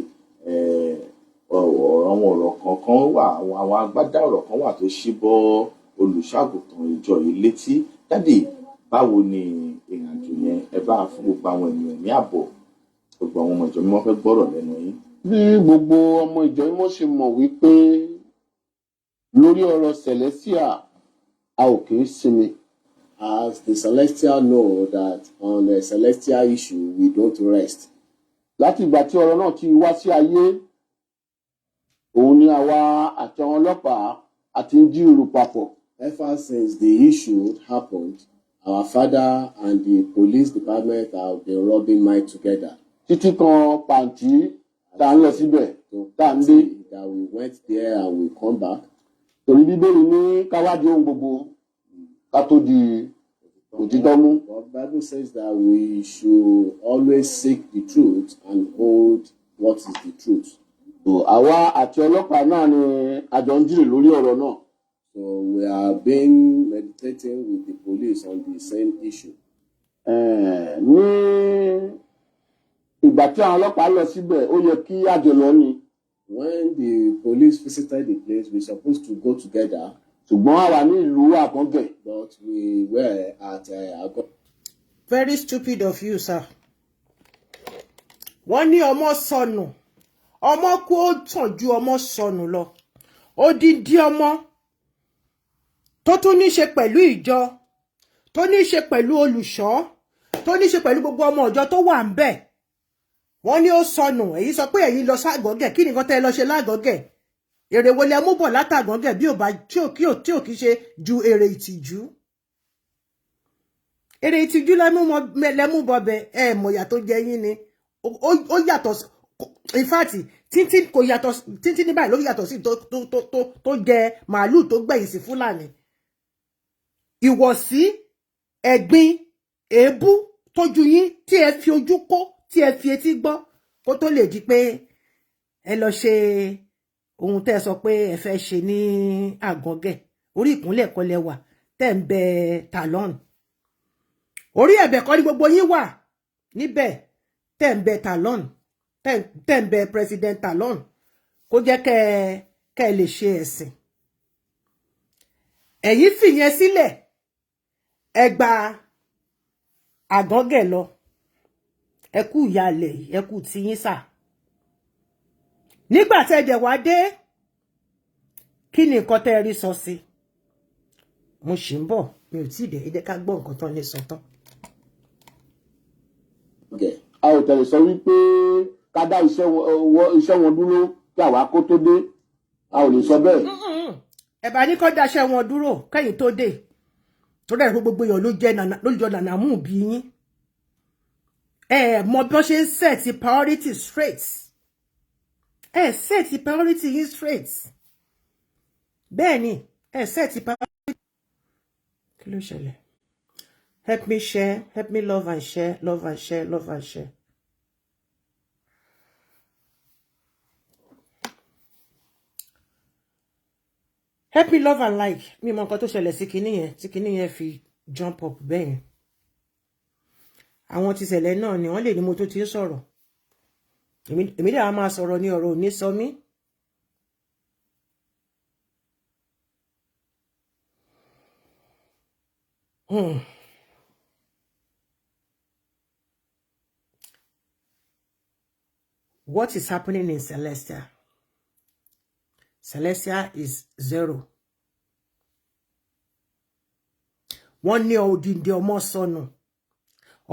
àwọn ọ̀rọ̀ kankan wà àwọn agbádá ọ̀rọ̀ kan wà tó ṣí bọ́ olùṣàgùtàn ìjọ yìí létí dáàdì báwo ni ìrìnàjò yẹn ẹ bá fún gbogbo àwọn ènìyàn ní àbọ̀ gbogbo àwọn ọmọ ìjọ mímọ́ fẹ́ gbọ́rọ̀ lẹ́nu yín. bí gbogbo ọmọ ìjọ mímọ́ ṣe mọ̀ wípé lórí ọ̀rọ̀ Celestial a ò kì í sinmi. As the Celestial know that on the Celestial issue we don't rest. Láti ìgbà tí ọ̀rọ̀ náà ti wá sí ayé, òun ni àwa àti àwọn ọlọ́pàá àti ń jíròrò papọ̀. Ever since the issue happened, our father and the police department have been rubbing mind together. Títí kan pàǹtí tá ń lọ síbẹ̀ tá ń dé. That we went there and we come back. Torí Bíbélì ní ká wádìí ohun gbogbo ká tó di òtítọ́ mú. But the Bible says that we should always seek the truth and hold what is the truth. Àwa àti ọlọ́pàá náà ni a jọ ń jíròrò lórí ọ̀rọ̀ náà. So we are being meditating with the police on the same issue. Ní ìgbà tí àwọn ọlọ́pàá lọ síbẹ̀ ó yẹ kí a jọ lọ ni. When the police visited the place, we were supposed to go together. Ṣùgbọ́n àwa ní ìlú Àkọ́gẹ̀. But we were at Àgọ́. Very stupid of you, sir. Wọ́n ní ọmọ sọnù. Ọmọ kú ó tàn ju ọmọ sọnù lọ. Odidi ọmọ tó tún ní ṣe pẹ̀lú ìjọ, tó ní ṣe pẹ̀lú olùṣọ́, tó ní ṣe pẹ̀lú gbogbo ọmọ ìjọ tó wà ńbẹ̀. Wọ́n ní ó sọnù. Èyí sọ pé ẹ̀yin lọ ságọ́gẹ̀. Kí ni nǹkan tẹ́ lọ ṣe lágọ́gẹ̀? Èrè wo lẹ mú bọ̀ látàgọ́gẹ̀ bí ò bá tí ò kí ṣe ju èrè ìtìjú. Èrè ìtìjú lẹ́mú bọ̀bẹ̀ mọ̀yà tó jẹ yín ni. Ó yàtọ̀, in fact, tíntín kò yàtọ̀, tíntín ní báyìí ló yàtọ̀ sí tó jẹ màálù tó gbẹ̀yìn sí Fúlàní. Ìwọ̀sí, ẹ̀gbin, èébú tójú yín tí ẹ fi ojú kó, tí ẹ fi etí gbọ́ kó tó lè di pé ẹ lọ ṣe ohun tẹ́ sọ pé ẹ fẹ́ ṣe ní Àgọ́gẹ̀. Orí ìkúnlẹ̀ kọ́ lẹ wà tẹ́ ń bẹ Talon. Orí ẹ̀bẹ̀ kọ́ ni gbogbo yín wà níbẹ̀ tẹ́ ń bẹ Talon, tẹ́ ń bẹ President Talon kó jẹ́ kẹ́ lè ṣe ẹ̀sìn. Ẹ̀yin fìyẹn sílẹ̀ ẹ gba Àgọ́gẹ̀ lọ. Ẹ kú ìyàlẹ̀, ẹ kú tiyín sà. Nígbà tẹ́ dẹ̀ wá dé, kí ni nǹkan tẹ́ rí sọ sí? Mo ṣì ń bọ̀, mi ò tí ì dé, ẹ jẹ́ ká gbọ́ nǹkan tán lè sọ tán. A ò tẹ̀lé sọ wípé ká dá iṣẹ́ wọn dúró kí àwa kó tó dé. A ò lè sọ bẹ́ẹ̀. Ẹ bá ní kó dáṣẹ́ wọn dúró kẹ́yìn tó dé. Tó dẹ̀ gbogbo èèyàn ló jọ nànà mú bí yín. Mọ bí wọ́n ṣe ń set priority straight. Set priority yín straight. Bẹ́ẹ̀ni, set priority. Kí ló ṣẹlẹ̀? Help me share, help me love and share, love and share, love and share. Help me love and like. Mi mọ nǹkan tó ṣẹlẹ̀ sí kinní yẹn, tí kinní yẹn fi jump up bẹ́ẹ̀. Àwọn tí ṣẹlẹ̀ náà ni wọ́n lè ní mo tó ti ń sọ̀rọ̀. Èmi dẹ̀ á máa sọ̀rọ̀ ní ọ̀rọ̀ òní sọ mí. What is happening in Celestial? Celestial is 0. Wọ́n ní odindi ọmọ sọnù.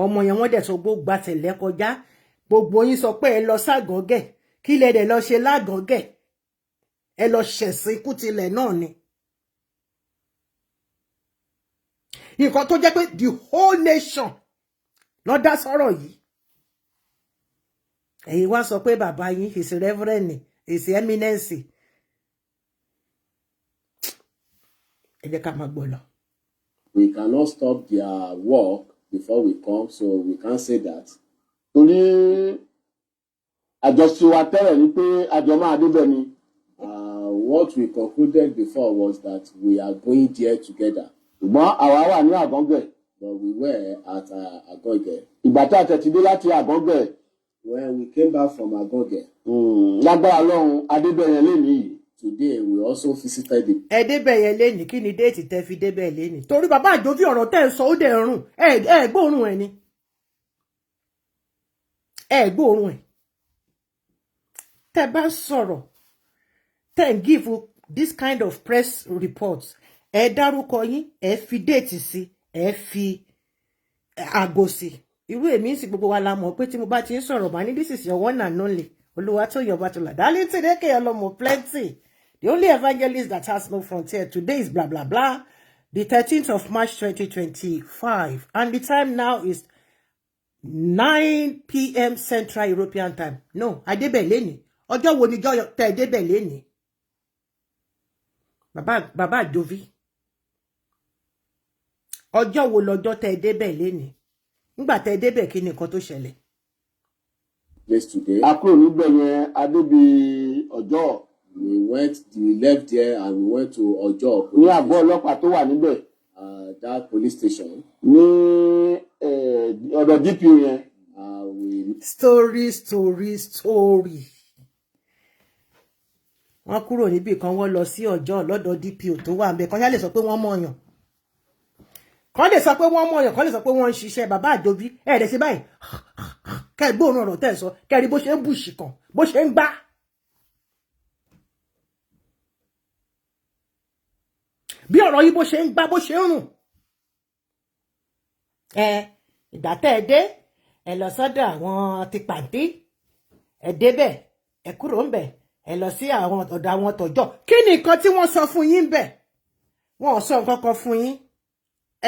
Ọmọ yẹn wọ́n dẹ̀ sọ gbogbo gbàtẹ̀lẹ́ kọjá. Gbogbo yín sọ pé ẹ lọ ságọ́gẹ̀. Kí lẹ dẹ̀ lọ ṣe lágọ́gẹ̀? Ẹ lọ ṣẹ̀sìn ikú tilẹ̀ náà ni. Nǹkan tó jẹ́ pé the whole nation ló dá sọ̀rọ̀ yìí. Ẹ̀yin wá sọ pé bàbá yín his reverend, his eminence. Ẹ jẹ́ ká máa gbọ́ lọ. We cannot stop their work before we come, so we can't say that. Torí àjọṣe wa tẹ́lẹ̀ ni pé àjọ máa débẹ̀ ni. What we concluded before was that we are going there together. Ṣùgbọ́n àwa wà ní Àgọ́gẹ̀. But we were at Àgọ́gẹ̀. Ìgbà tí a tẹ̀tí dé láti Àgọ́gẹ̀. When we came back from Àgọ́gẹ̀. Lágbára Ọlọ́run Adébẹ̀yẹn lè ní yìí. today we also visited the. Ẹ débẹ̀ yẹn lénìí, kí ni déètì tẹ́ fi débẹ̀ lénìí? Torí bàbá Àjòbí ọ̀rọ̀ tẹ́ ń sọ ó dẹ̀ rùn. Ẹ gbóòórùn ẹ̀ ni. Ẹ gbóòórùn ẹ̀. Tẹ́ bá sọ̀rọ̀, tẹ́ ń give this kind of press reports. Ẹ dárúkọ yín, ẹ fi déètì sí, ẹ fi àgò sí. Irú èmi sì gbogbo wa la mọ̀ pé tí mo bá ti ń sọ̀rọ̀ bá ní this is your one and only. Olúwatóyìn Ọbátọ́lá. Darling today ke ọlọ́mọ plenty. The only evangelist that has no frontier today is blah blah blah. The 13th of March 2025 and the time now is 9 p.m. Central European time. No, adébẹ̀ lénìí. Ọjọ́ wo ni jọ́ tẹ́ débẹ̀ lénìí? Bàbá Àjòbí. Ọjọ́ wo lọ́jọ́ tẹ́ débẹ̀ lénìí? Nígbà tẹ́ débẹ̀ kí ni nǹkan tó ṣẹlẹ̀? Place today. Akúrò níbẹ̀ yẹn Adébí ọjọ́. We left there and we went to Ọjọ́. Ní àgọ́ ọlọ́pàá tó wà níbẹ̀. That police station. Ní ọ̀dọ̀ DPO yẹn. Story. Wọ́n kúrò níbì kan wọ́n lọ sí Ọjọ́ lọ́dọ̀ DPO tó wà ńbẹ̀. Kàn lè sọ pé wọ́n mọ̀yàn. Kàn lè sọ pé wọ́n mọ̀yàn, kàn lè sọ pé wọ́n ń ṣiṣẹ́ bàbá Àjòbí. Ẹ dẹ̀ ṣe báyìí. Kẹ́ gbóòórùn ọ̀rọ̀ tẹ́ sọ, kẹ́ rí bó ṣe ń bùṣì kan, bó ṣe ń gbá. Bí ọ̀rọ̀ yìí bó ṣe ń gbá, bó ṣe ń rùn. Ìgbà tẹ́ ẹ dé, ẹ lọ sọ́dọ̀ àwọn ti pàǹtí. Ẹ débẹ̀, ẹ kúrò ńbẹ̀, ẹ lọ sí àwọn ọ̀dọ̀ àwọn tọ̀jọ́. Kí ni nǹkan tí wọ́n sọ fún yín ńbẹ̀? Wọ́n ò sọ nǹkan kan fún yín.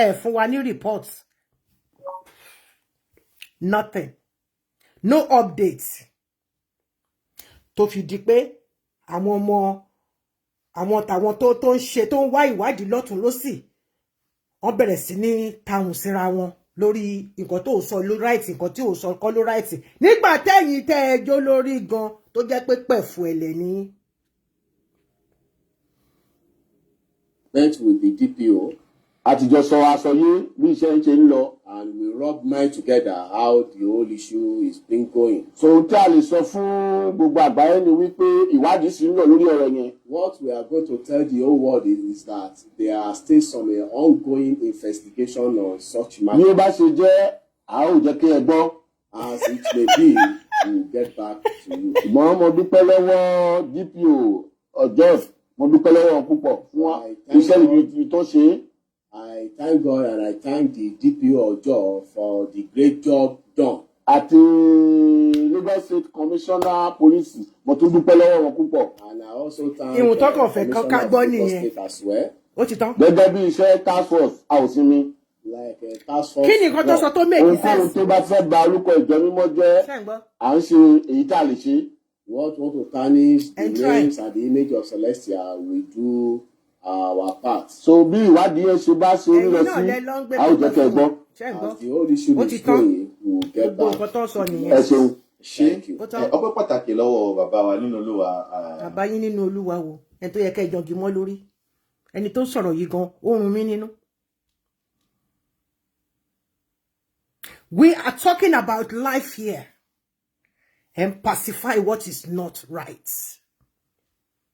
Ẹ fún wa ní reports. Nothing. No updates. Tó fi di pé àwọn tàwọn tó ń ṣe tó ń wá ìwádìí lọ́tùn lósì. Wọ́n bẹ̀rẹ̀ sí ní tahùn síra wọn lórí nǹkan tó sọ ló right, nǹkan tí ò sọ kọ́ ló right. Nígbà tẹ́yìn tẹ́ ẹjọ́ lórí gan tó jẹ́ pé pẹ̀fù ẹ̀lẹ̀ ni. Met with the DPO. Àtijọ́ sọ aṣọ yé bí iṣẹ́ ń ṣe ń lọ. And we rub mind together how the whole issue is been going. So tí a lè sọ fún gbogbo àgbáyé ni wípé ìwádìí sì ń lọ lórí ọ̀rọ̀ yẹn. What we are going to tell the whole world is that there are still some ongoing investigation on such matters. Bí ó bá ṣe jẹ́, a ó jẹ́ kí ẹ gbọ́. As it may be, we will get back to you. Ṣùgbọ́n mo dúpẹ́ lọ́wọ́ DPO Ọjọ́, mo dúpẹ́ lọ́wọ́ púpọ̀ fún iṣẹ́ ibi tó ṣe. I thank God and I thank the DPO Ọjọ́ for the great job done. Àti Lagos State Commissioner Police, mo tún dúpẹ́ lọ́wọ́ wọn púpọ̀. And I also thank the Commissioner of Lagos State as well. Ó ti tán. Gẹ́gẹ́ bí iṣẹ́ task force, a ò sinmi. Like a task force. Kí ni nǹkan tó sọ tó make sense? Ohunkóhun tó bá fẹ́ bà orúkọ ìjọ mímọ́ jẹ́, à ń ṣe èyí tá a lè ṣe. What want to tarnish the names and the image of Celestia, we do our part. So bí ìwádìí yẹn ṣe bá ṣe ń lọ sí, a ó jẹ́ kẹ́ gbọ́. As the whole issue is going, we will get back. Ẹ ṣeun. Ṣé ọpẹ́ pàtàkì lọ́wọ́ bàbá wa nínú Olúwa. Bàbá yín nínú Olúwa wo, ẹni tó yẹ kẹ́ jọgì mọ́ lórí. Ẹni tó sọ̀rọ̀ yìí gan, ó run mí nínú. We are talking about life here and pacify what is not right.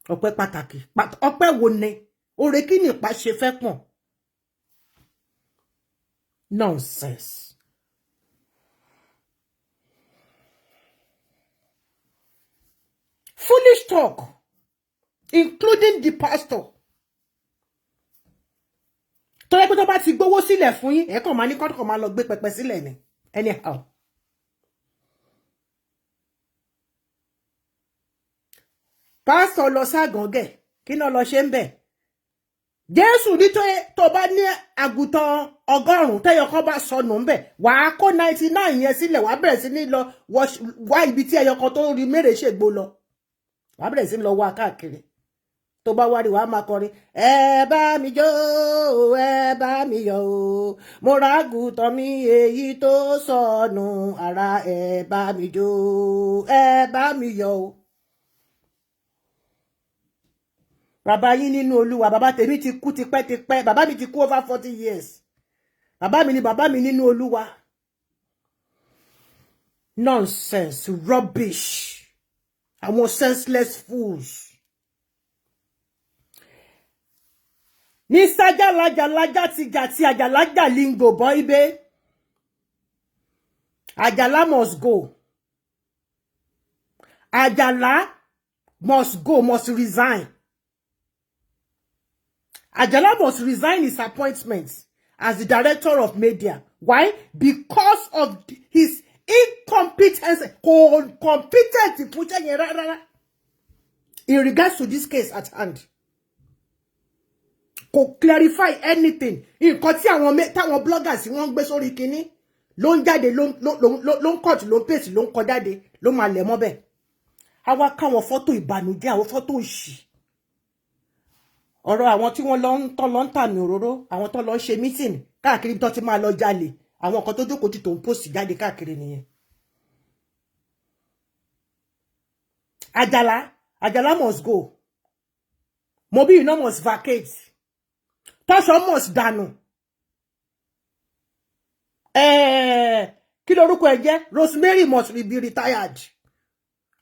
Ọpẹ́ pàtàkì. Ọpẹ́ wo ni? Ore kí ni pa ṣe fẹ́ pọ̀n? Nonsense. Foolish talk, including the pastor. Tó yẹ pé tó bá ti gbowó sílẹ̀ fún yín, ẹ kàn máa ní kọ́kọ́ máa lọ gbé pẹpẹ sílẹ̀ ni. Anyhow. Pastor lọ ságàngẹ̀, kí náà lọ ṣe ń bẹ̀? Jésù ní tó bá ní àgùntàn 100 tẹ́yọkọ́ bá sọnù ń bẹ̀, wàá kó 99 yẹn sílẹ̀, wàá bẹ̀rẹ̀ sí ní lọ wá ibi tí ẹyọkọ́ tó rí mèrè ṣègbó lọ. Wàá bẹ̀rẹ̀ sí ní lọ wá káàkiri. Tó bá wá rí wàá máa kọrin, ẹ bá mi jó, ẹ bá mi yọ̀ o, mo ra àgùntàn mi èyí tó sọnù, ara ẹ bá mi jó, ẹ bá mi yọ̀ o. Bàbá yín nínú Olúwa, bàbá tèmi ti kú tipẹ́tipẹ́, bàbá mi ti kú over 40 years. Bàbá mi ni bàbá mi nínú Olúwa. Nonsense, rubbish. Àwọn senseless fools. Ní sajalaja ti ajalaja lingo boy be. Ajala must go. Ajala must go, must resign. Ajala must resign his appointment as the director of media. Why? Because of his incompetence, in regards to this case at hand. Kò clarify anything. Nǹkan tí àwọn bloggers wọ́n gbé sórí kíní ló ń jáde ló ń cut ló ń paste ló ń kọ jáde ló máa lẹ̀ mọ́ bẹ́ẹ̀. Àwa káwọn photo ìbànújẹ́ àwọn photo òṣì. Ọ̀rọ̀ àwọn tí wọ́n lọ ń tàmì òróró, àwọn tó lọ ń ṣe meeting káàkiri tó ti máa lọ jalè, àwọn kan tó jókòó tí tó ń post jáde káàkiri nìyẹn. Ajala must go. Mobi no must vacate. Tasha must dànù. Kí lorúkọ ẹ̀ jẹ́? Rosemary must be retired.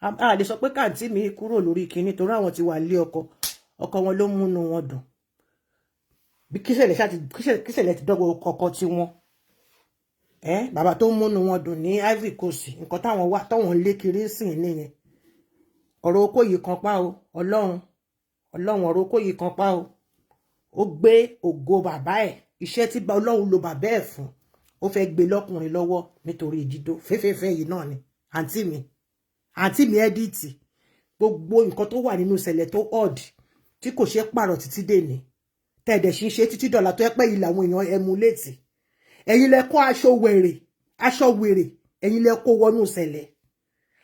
Lè sọ pé kàǹtí mi kúrò lórí kíní torí àwọn tí wà lé ọkọ wọn ló múnú wọn dùn. Bí kíṣẹ̀lẹ̀ ti dọ́gbọ̀ ọkọ tí wọn. Bàbá tó múnú wọn dùn ní Ivory Coast. Nǹkan táwọn lé kiri sìn nìyẹn. Ọ̀rọ̀ okó yìí kan pa o. Ọlọ́run ọ̀rọ̀ okó yìí kan pa o. Ó gbé ògo bàbá ẹ̀. Iṣẹ́ tí Ọlọ́run lo bàbá ẹ̀ fún. Ó fẹ́ gbé lọ́kùnrin lọ́wọ́ nítorí ìdídó. Fẹ́fẹ́fẹ́ yìí náà ni. Àǹtí mi ẹ́díìtì. Gbogbo nǹkan tó wà nínú ìṣẹ̀lẹ̀ tó odd tí kò ṣe pààrọ̀ títí dèní. Tẹ̀dẹ̀ ṣì ń ṣe títí dọ̀là tó yẹ pé yìí làwọn èèyàn emulate. Ẹ̀yin lẹ kó aṣọ wèrè. Ẹ̀yin lẹ kó wọnú ìṣẹ̀lẹ̀.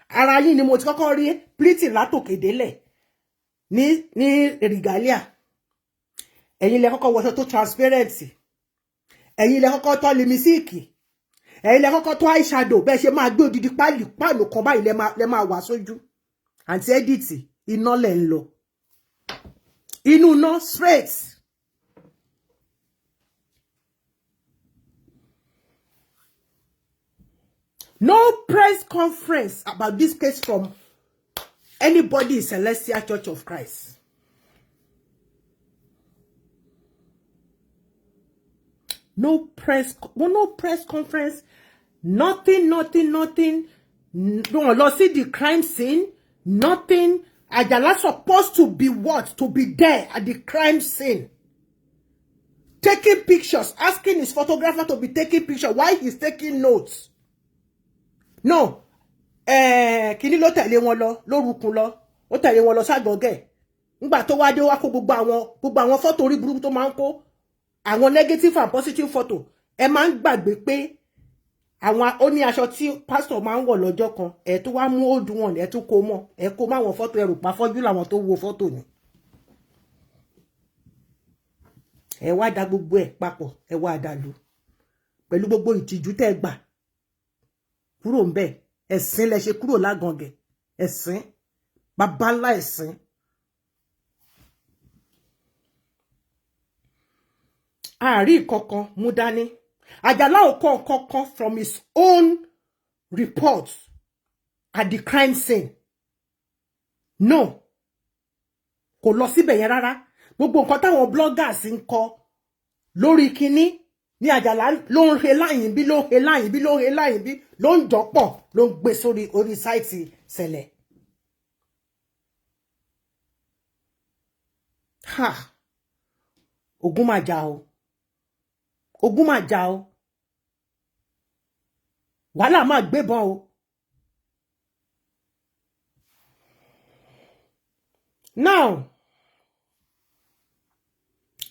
Ara yín ni mo ti kọ́kọ́ rí plea látòkè délẹ̀ ní regalia. Ẹ̀yin lẹ kọ́kọ́ wọṣọ tó transparent. Ẹ̀yin lẹ kọ́kọ́ tọ́ limisiki. Ẹ̀yin lẹ kọ́kọ́ tọ́ eyeshadow bẹ́ẹ̀ ṣe máa gbé odidi páàlù kan báyìí lẹ máa wà sójú. Àǹtí Edith iná lẹ̀ ń lọ. Inú iná straight. No press conference about this case from anybody in Celestial Church of Christ. No press conference. Nothing. No, see the crime scene. Nothing. Ajala supposed to be what? To be there at the crime scene. Taking pictures. Asking his photographer to be taking pictures. Why he's taking notes? No. Kini ló tẹ̀lé wọn lọ, lórúkún lọ. Ó tẹ̀lé wọn lọ ságọ̀gẹ̀. Nígbà tó wá dé wá kó gbogbo àwọn photo orí burúkú tó máa ń kó. Àwọn negative and positive photo. Ẹ máa ń gbàgbé pé àwọn ó ní aṣọ tí pastor máa ń wọ̀ lọ́jọ́ kan. Ẹ tó wá mú old one, ẹ tún kó mọ́. Ẹ kó máwọn photo ẹrù pa fọ́jú làwọn tó wo photo ni. Ẹ wá dá gbogbo ẹ̀ papọ̀, ẹ wá dàlú. Pẹ̀lú gbogbo ìtìjú tẹ́ gbà. Kúrò ńbẹ̀. Ẹ̀sìn lẹ ṣe kúrò lágàngẹ̀. Ẹ̀sìn. Bàbá ńlá ẹ̀sìn. Àárí kankan mú dání. Ajala ò kọ́ kankan from his own report at the crime scene. No. Kò lọ síbẹ̀ yẹn rárá. Gbogbo nǹkan táwọn bloggers ń kọ lórí kíní ní Ajala ló ń he láyìn bí ló ń he láyìn bí ló ń he láyìn bí ló ń jọpọ̀ ló ń gbé sórí orí sáìtì ṣẹlẹ̀. Ogun máa jà o. Ogun máa jà o. Wàhálà máa gbébọn o. Now,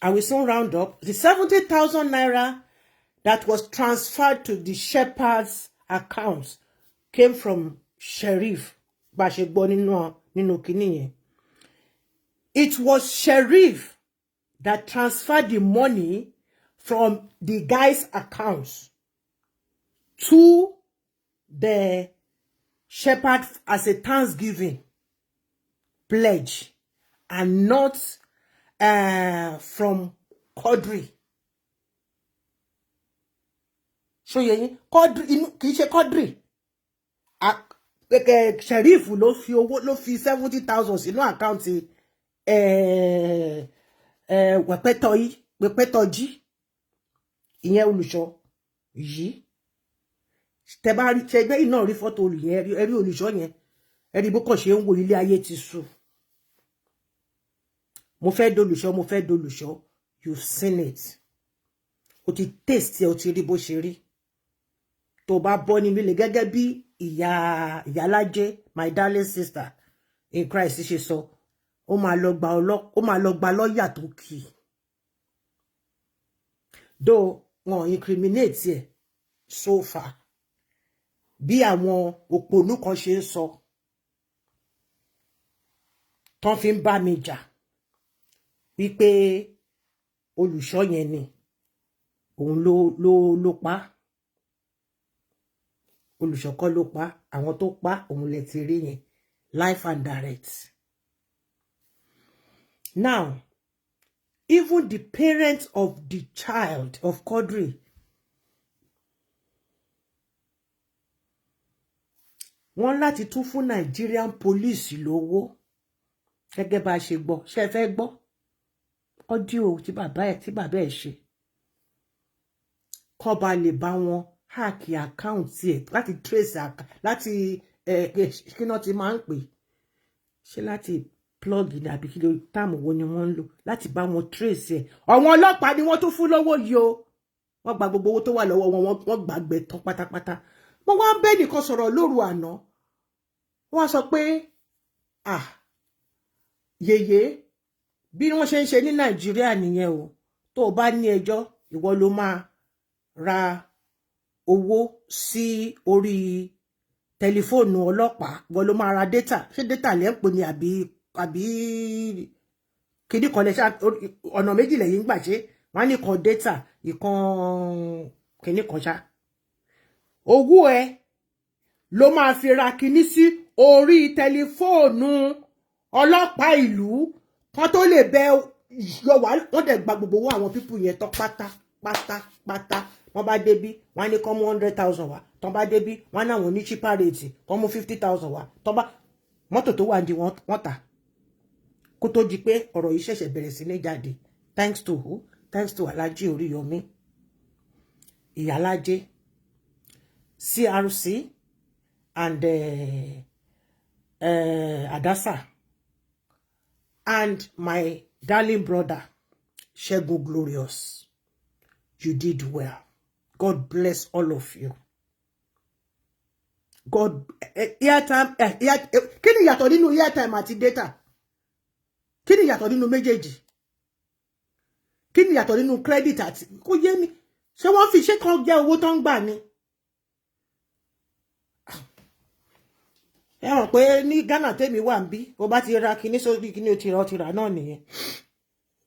I will soon round up. The 70,000 naira that was transferred to the shepherd's accounts came from Sheriff. It was Sheriff that transferred the money from the guy's accounts to the shepherd as a Thanksgiving pledge and not from Quadri. So Quadri kì í ṣe Quadri. Sheriff ló fi 70,000 sínú àkáǹtì wẹ̀pẹ́tọ̀jí ìyẹn olùṣọ́ yìí tẹ́ bá rí ṣẹgbẹ́ yìí náà rí fọ́tò yẹn ẹ rí olùṣọ́ yẹn ẹ rí bó kàn ṣe ń wo ilé ayé ti sú mo fẹ́ dolùṣọ́ you've seen it o ti taste ẹ o ti rí bó ṣe rí tó bá bọ́ nínú ilé gẹ́gẹ́ bí ìyálájé my darling sister in Christ ṣe sọ ó máa lọ gba lọ́ọ̀yà tó kì í though wọn incriminate ẹ so far bí àwọn òpònú kan ṣe ń sọ tán fi ń bá mi jà wípé olùṣọ́ yẹn ni òun ló pa olùṣọ́ kọ́ ló pa àwọn tó pa òun lè ti rí yẹn life and direct. Now, even the parents of the child of Quadri wọ́n láti tún fún Nigerian police lówó gẹ́gẹ́ bá ṣe gbọ́ ṣe fẹ́ gbọ́ audio tí bàbá ẹ̀ ṣe kó bá lè bá wọn hack account ẹ̀ láti trace láti kí náà ti máa ń pè ṣe láti plug ní àbí kí ló táàmù wo ni wọ́n ń lò láti bá wọn trace ẹ̀ àwọn ọlọ́pàá ni wọ́n tún fún lówó yìí o wọ́n gba gbogbo owó tó wà lọ́wọ́ wọn wọ́n gbàgbé tán pátápátá mo wá ń bẹ́ nìkan sọ̀rọ̀ lóru àná wọ́n sọ pé yèyé bí wọ́n ṣe ń ṣe ní Nàìjíríà nìyẹn o tó o bá ní ẹjọ́ ìwọ ló máa ra owó sí orí tẹlifóònù ọlọ́pàá ìwọ ló máa ra data ṣé data lẹ́ ń pè ní àbí kíní kan lẹ ṣá ọ̀nà méjì lẹ́yìn gbà ṣe wọ́n á ní kan data ìkan kíní kan ṣá owó ẹ ló máa fi ra kíní sí orí tẹlifóònù ọlọ́pàá ìlú kan tó lè bẹ yọ wá wọ́n dẹ̀ gba gbogbo owó àwọn pípù yẹn tán pátápátá wọ́n bá débí wọ́n á ní kọ́ mú 100,000 wá tán bá débí wọ́n á ní àwọn ní cheaper rate kọ́ mú 50,000 wá tán bá mọ́tò tó wà ní wọ́n tà kó tó di pé ọ̀rọ̀ yìí ṣẹ̀ṣẹ̀ bẹ̀rẹ̀ sí ní jáde thanks to who thanks to Alhaji Oríyọmí Ìyálájé CRC and Adasa and my darling brother Ṣẹ́gun Glorious. You did well. God bless all of you. God airtime kí ni yàtọ̀ nínú airtime àti data? Kí ni yàtọ̀ nínú méjèèjì? Kí ni yàtọ̀ nínú credit àti kò yé mi. Ṣé wọ́n fi ṣe kan jẹ owó tó ń gbà ni? Ẹ mọ̀ pé ní Ghana tèmi wà ń bí, ó bá ti ra kíní sórí kíní ó ti rà náà nìyẹn.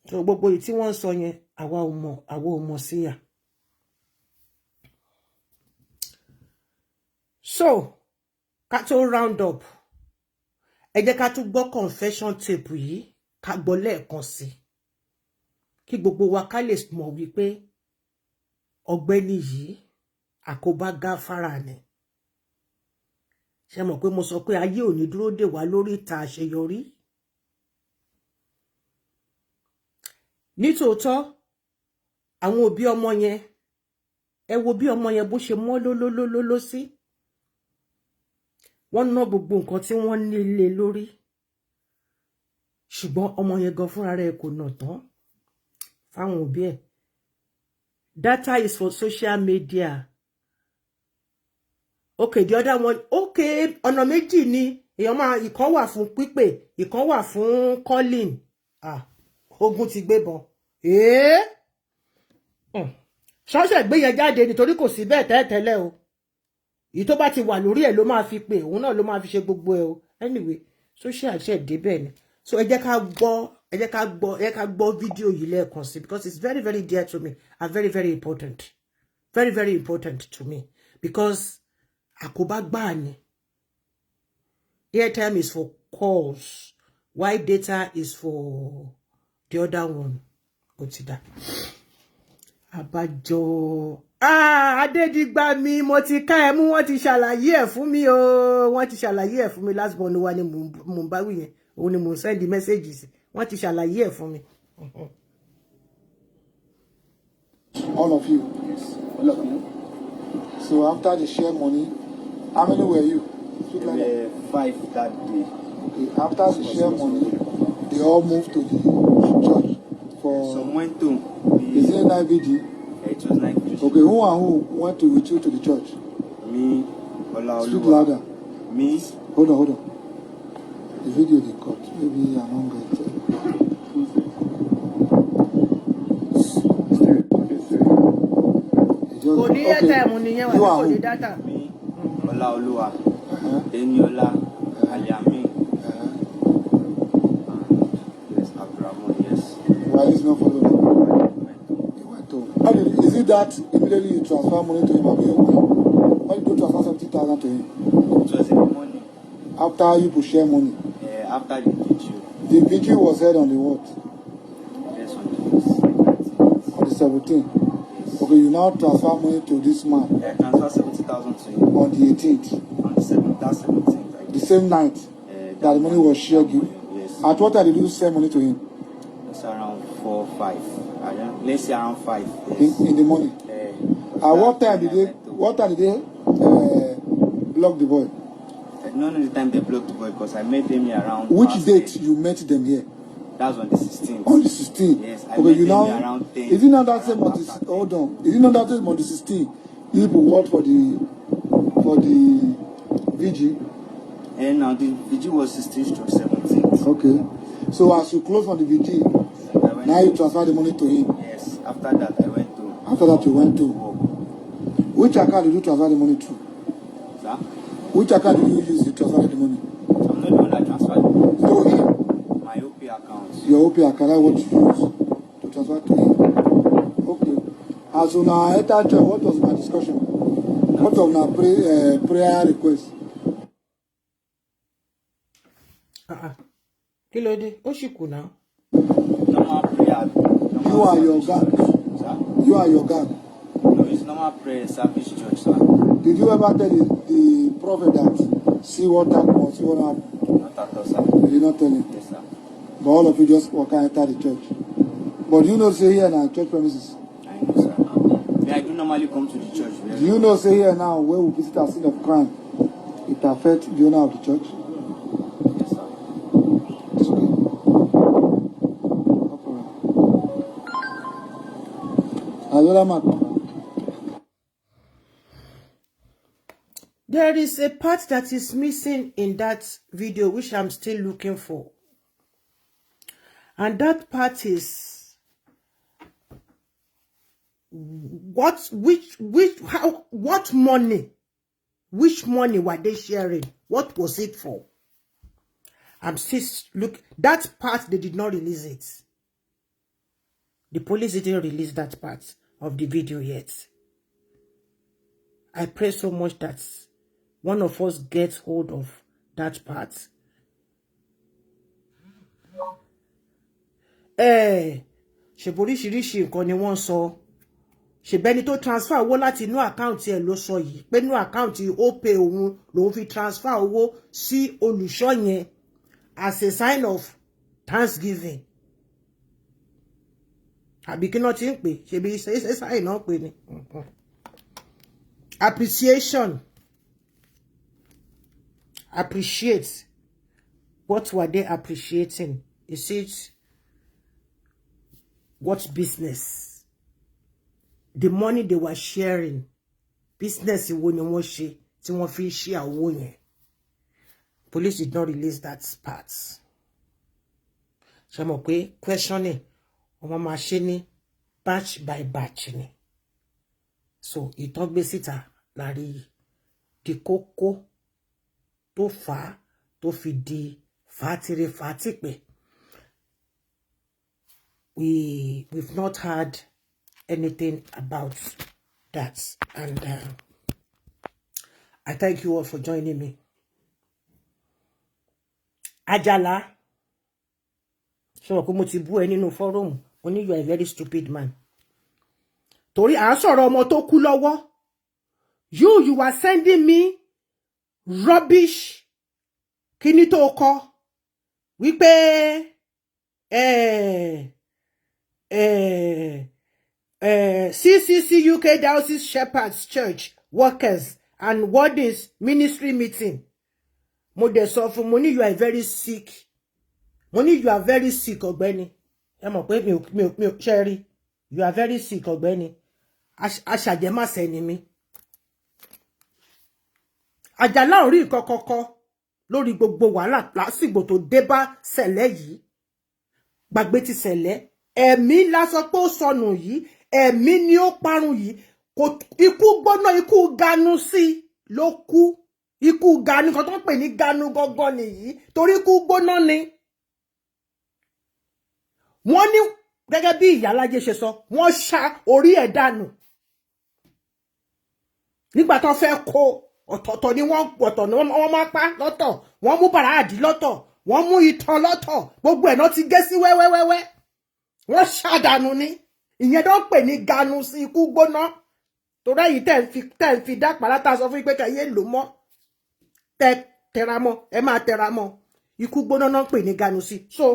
So gbogbo èyí tí wọ́n ń sọ yẹn àwa ò mọ̀ sí yà. So ká tó round up ẹ jẹ́ ká tún gbọ́ confession tape yìí ká gbọ́ lẹ́ẹ̀kan sí kí gbogbo wa ká lè mọ̀ wípé ọ̀gbẹ́ni yìí àkóbá Gafara ni. Ṣé mọ̀ pé mo sọ pé ayé ò ní dúró dè wá lórí ìta àṣeyọrí. Nítòótọ́ àwọn òbí ọmọ yẹn ẹ wo bí ọmọ yẹn bó ṣe mọ́ lólólólóló sí. Wọ́n ná gbogbo nǹkan tí wọ́n ní lé lórí. Ṣùgbọ́n ọmọ yẹn gan fúnra rẹ̀ kò nà tán fáwọn òbí ẹ̀. Data is for social media. Okay, the other one, okay, ọ̀nà méjì ni èèyàn máa ìkan wà fún pípè, ìkan wà fún calling. Ogun ti gbébọn. Ṣọ́ṣẹ̀ gbé yẹn jáde nítorí kò sí bẹ́ẹ̀ tẹ́lẹ̀ o. Èyí tó bá ti wà lórí ẹ̀ ló máa fi pè, òun náà ló máa fi ṣe gbogbo ẹ̀ o. Anyway, social ṣe débẹ̀ ni. So ẹ jẹ́ ká gbọ́ fídíò yìí lẹ́ẹ̀kan sí because it's very very dear to me and very very important. Very very important to me because àkóbá gbáà ni. Airtime is for calls while data is for the other one. Ó ti dá. Àbájọ. Adédìgbà mi mo ti ká ẹ mú wọ́n ti ṣàlàyé ẹ̀ fún mi o. Wọ́n ti ṣàlàyé ẹ̀ fún mi last born wa ni mo bá wí yẹn. Òun ni mo send the messages. Wọ́n ti ṣàlàyé ẹ̀ fún mi. All of you? Yes. All of you. So after the share money, how many were you? There were 5 that day. Okay. After the share money, they all moved to the church for... Some went to... Is it night vigil? Yeah, it was night vigil. Okay, who and who went with you to the church? Me, Ola Speak louder. Me. Hold on. The video they cut. Maybe I'm not going to... Okay. You are who? Me, Ola Oluwa, Eniola, Aliami, yes, Abdurrahman, yes. Why is not following? He went to. Is it that immediately you transfer money to him? Why you go transfer 70,000 to him? It was in the morning. After you could share money? After the vigil. The vigil was held on the what? Yes, on the 17th. Okay, you now transfer money to this man. Transfer 70,000 to him. On the 18th. On the 17th. The same night that the money was shared. Yes. At what time did you send money to him? It's around 4 or 5. Let's say around 5. Yes. In the morning. At what time did they? Block the boy? I don't know the time they blocked the boy because I met them here around. Which date you met them here? That was on the 16th. On the 16th? Yes, I okay, met you them now, here around 10. Is it not that same on the, hold on. Is it not that same on the 16th? You people work for the VG? And now the VG was 16th to 17th. Okay. So as you close on the VG, now you transfer the money to him? Yes, after that I went to. After that you went to? Which account did you transfer the money to? Sir? Which account did you use to transfer the money? I'm not the one that transferred the money. To him? My OP account. Your OP account, that's what you use to transfer to him? Okay. As on our enter church, what was my discussion? What was my prayer request? Kí ló dé? Ó ṣì kù náà. Normal prayer. You are your God. Sir? You are your God. No, it's normal prayer service church, sir. Did you ever tell the prophet that see what happened, see what happened? Not at all, sir. You did not tell him? Yes, sir. But all of you just walk and enter the church. But you know, say here now, church premises. I know, sir. I do normally come to the church. Do you know, say here now, where we visit a scene of crime, it affects the owner of the church? Yes, sir. It's okay. No problem. Another man. There is a part that is missing in that video, which I'm still looking for. And that part is what money? Which money were they sharing? What was it for? I'm still that part, they did not release it. The police didn't release that part of the video yet. I pray so much that one of us gets hold of that part. Ṣèboríṣiríṣi nǹkan ni wọ́n sọ. Ṣèbẹ́ni tó transfer owó láti inú àkáǹtì ẹ̀ ló sọ yìí pé inú àkáǹtì ó pay òun lòun fi transfer owó sí olùṣọ́ yẹn as a sign of thanksgiving. Àbí kí náà ti ń pè ṣebí ṣe sign náà pè ní. Appreciation. Appreciate. What were they appreciating? Is it what business? The money they were sharing. Business wo ni wọ́n ṣe tí wọ́n fi share owó yẹn. Police did not release that part. Ṣé mọ̀ pé questioning ọmọ máa ṣe ní batch by batch ni. So ìtàn gbé síta lárí di kókó tó fà tó fi di fàtìrẹ fàtìpẹ́. We've not heard anything about that, and I thank you all for joining me. Ajala, so ko mo ti bú ẹ nínú forum, oni you are a very stupid man. Torí à ń sọ̀rọ̀ ọmọ tó kú lọ́wọ́. You were sending me rubbish. Kíni tó kọ? Wípé CCC UK Diocese Shepherds Church workers and wardens ministry meeting. Mo dẹ̀ sọ fún mo ní you are very sick. Mo ní you are very sick ọ̀gbẹ́ni. Ẹ mọ̀ pé mi ò ṣe rí. You are very sick ọ̀gbẹ́ni. Aṣàjẹmásẹ̀ ni mi. Àjàlá ò rí nǹkan kankan lórí gbogbo wàhálà lásìgbò tó dé bá Sẹ̀lẹ̀ yìí. Gbàgbé ti Sẹ̀lẹ̀. Ẹ̀mí la sọ pé ó sọnù yìí. Ẹ̀mí ni ó parun yìí. Ikú gbóná ikú ganu sí ló kú. Ikú ganu kan tó ń pè ní ganu gangan nìyí. Torí ikú gbóná ni. Wọ́n ní gẹ́gẹ́ bí ìyálájé ṣe sọ, wọ́n ṣá orí ẹ̀ dànù. Nígbà tó fẹ́ kó ọ̀tọ̀ọ̀tọ̀ ni wọ́n máa pa lọ́tọ̀. Wọ́n mú bàràdì lọ́tọ̀. Wọ́n mú itan lọ́tọ̀. Gbogbo ẹ̀ náà ti gé sí wẹ́wẹ́wẹ́wẹ́. Wọ́n ṣá dànù ni. Ìyẹn tó ń pè ní ganu sí ikú gbóná. Torí èyí tẹ́ ń fi dá pàlátà sọ fún pé kẹ́yẹ́ lò mọ́. Tẹra mọ́. Ẹ máa tẹra mọ́. Ikú gbóná náà ń pè ní ganu sí. So,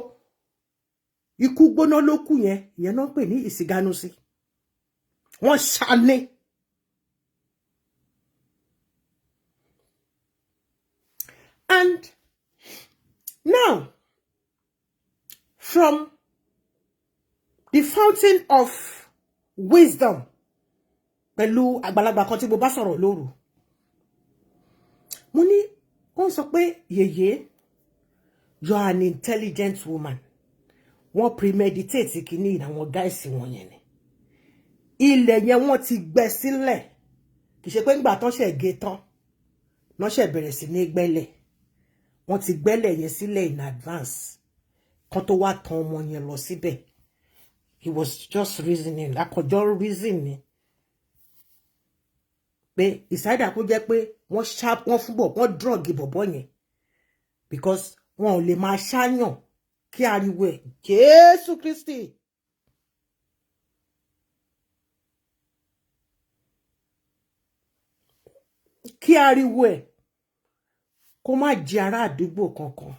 ikú gbóná ló kù yẹn. Ìyẹn náà ń pè ní ìsìganu sí. Wọ́n ṣá ní. And now, from the fountain of wisdom, pẹ̀lú àgbàlagbà kan tí mo bá sọ̀rọ̀ lóru. Mo ní, wọ́n sọ pé, yèyé, you are an intelligent woman. Wọ́n premeditate kìíní àwọn guys wọn yẹn ni. Ilẹ̀ yẹn wọ́n ti gbẹ sílẹ̀. Kì í ṣe pé ńgbà tán ṣe gé tán. Wọ́n ṣe bẹ̀rẹ̀ sí ní gbẹ́lẹ̀. Wọ́n ti gbẹ́lẹ̀ yẹn sílẹ̀ in advance. Kan tó wá tàn ọmọ yẹn lọ síbẹ̀. He was just reasoning. Akọjọ́ reasoning. Pé ìsáyédà kó jẹ́ pé wọ́n fúnbọ̀ wọ́n drug bọ̀bọ̀ yẹn. Because wọn ò lè máa ṣáyàn kí ariwo ẹ̀ Jésù Kristi. Kí ariwo ẹ̀ kó má jẹ ará àdúgbò kankan.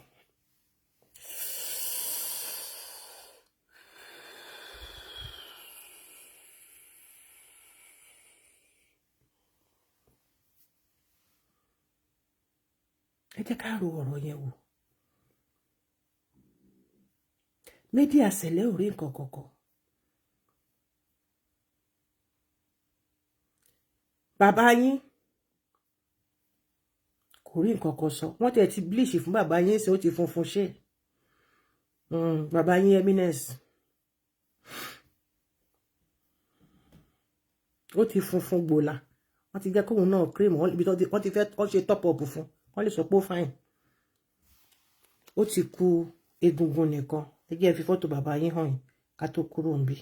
Ẹ jẹ́ ká ro ọ̀rọ̀ yẹn wò. Media Sẹ̀lẹ̀ ò rí nǹkan kankan. Bàbá yín kò rí nǹkan kan sọ. Wọ́n tẹ̀ ti bleach fún bàbá yín ṣe ó ti funfun ṣe. Bàbá yín Eminence. Ó ti funfun gbòòlà. Wọ́n ti jẹ́ kóhun náà cream. Wọ́n ti fẹ́ wọ́n ṣe top up fún. Wọ́n lè sọ pé ó fine. Ó ti kù egungun nìkan. Ẹ jẹ́ fi fọ́tò bàbá yín hàn yín ká tó kúrò níbí.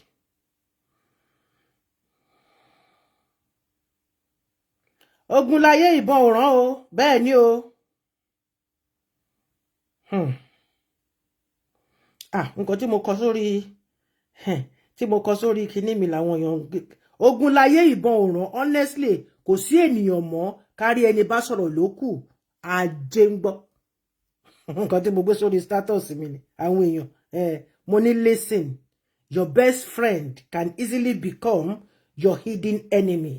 Ogun láyé ìbọn ò rán o. Bẹ́ẹ̀ ni o. Nǹkan tí mo kọ sórí kíní mi làwọn èèyàn. Ogun láyé ìbọn ò rán. Honestly, kò sí ènìyàn mọ́ kárí ẹni bá sọ̀rọ̀ lókù. Ajé ń gbọ́. Nǹkan tí mo gbé sórí status mi ni àwọn èèyàn. Mo ní listen, your best friend can easily become your hidden enemy.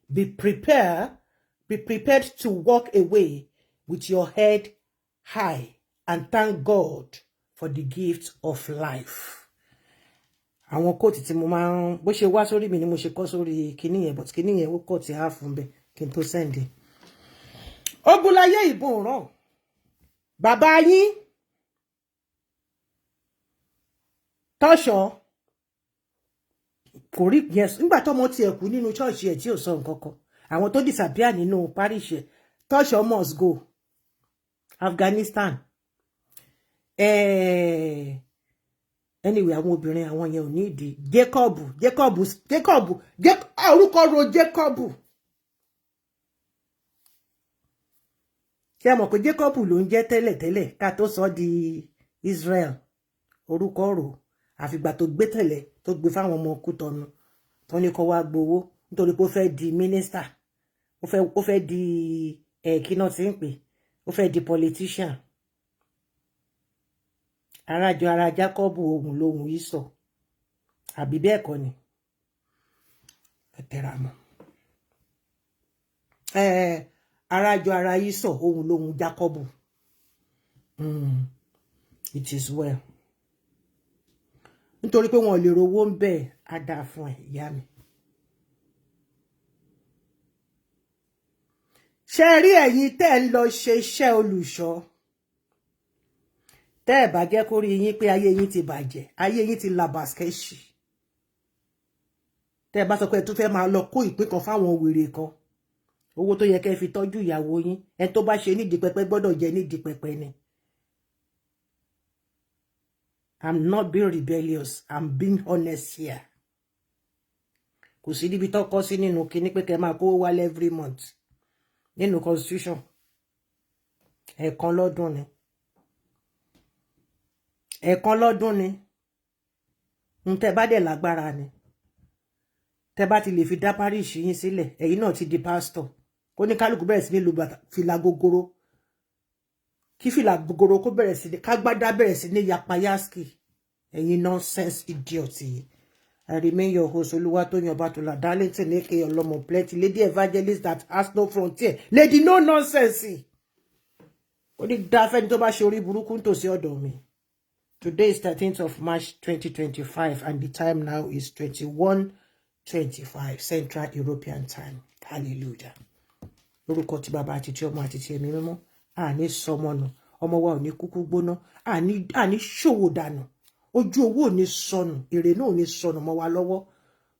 Be prepared to walk away with your head high and thank God for the gift of life. Àwọn kóòtù tí mo máa ń bó ṣe wá sórí mi ni mo ṣe kọ sórí kíní yẹn, but kíní yẹn ó kọ tí a fún bẹ kí n tó send. Ogun láyé ìbọn ràn. Bàbá yín Tọ́ṣọ̀ kò rí yes nígbà tó mo ti ẹ̀kú nínú church ẹ̀ tí ò sọ nǹkan kan. Àwọn tó disappear nínú parish ẹ̀. Tọ́ṣọ̀ must go. Afghanistan. Anyway, àwọn obìnrin àwọn yẹn ò ní ìdí. Jacob orúkọ ro Jacob. Ṣé mọ̀ pé Jacob ló ń jẹ́ tẹ́lẹ̀ ká tó sọ di Israel. Orúkọ ro àfìgbà tó gbé tẹ́lẹ̀ tó gbé fáwọn ọmọ Kútọ̀nù tó ní kó wá gbowó nítorí pé ó fẹ́ di minister. Ó fẹ́ di kí náà ti ń pè. Ó fẹ́ di politician. Ara Jacob ohun lóhun Ísọ̀. Àbí bẹ́ẹ̀ kọ́ ni. Ẹtẹramọ. Arájọ ara yìí sọ ohun lóhun Jákọ́bù. It is well. Nítorí pé wọn lè rówó ń bẹ á dáa fún ẹ ìyá mi. Ṣé rí ẹ̀yin tẹ́ ń lọ ṣe iṣẹ́ olùṣọ́. Tẹ́ ẹ bá jẹ́ kó rí yín pé ayé yín ti bàjẹ́, ayé yín ti labaskeshi. Tẹ́ ẹ bá sọ pé ẹ tún fẹ́ máa lọ kó ìpín kan fáwọn wèrè kan. Owó tó yẹ kẹ́ fi tọ́jú ìyàwó yín, ẹ tó bá ṣe nídìí pẹpẹ gbọ́dọ̀ jẹ nídìí pẹpẹ ni. I'm not being rebellious. I'm being honest here. Kò sí níbi tó kọ sí nínú kíní pé kẹ́ máa kó wálé every month. Nínú constitution. Ẹ̀kan lọ́dún ni. Ẹ̀kan lọ́dún ni. Ntẹ́ bá dẹ̀ lágbára ni. Tẹ́ bá ti lè fi dá parish yín sílẹ̀, ẹ̀yin náà ti di pastor. Kó ní kálukú bẹ̀rẹ̀ sí ní lu fìlà gogoro. Kí fìlà gogoro kó bẹ̀rẹ̀ sí ní kágbádá bẹ̀rẹ̀ sí ní yapayaski. Ẹ̀yin nonsense idiot yìí. I remain your host, Oluwatoyin Obatola, Darlington, aka Olomo Plenty, lady evangelist that has no frontier. Lady no nonsense. Ó ní dáfẹ́ni tó bá ṣe orí burúkú nítòsí ọ̀dọ̀ mi. Today is 13th of March 2025 and the time now is 21:25 Central European Time. Hallelujah. Lórúkọ ti bàbá àti ti ọmọ àti ti ẹ̀mí mímọ́. Àní sọmọnù, ọmọ wa ò ní kúkú gbóná, àní ṣòwò dànù. Ojú owó ò ní sọnù, èrè náà ò ní sọnù mọ́ wa lọ́wọ́.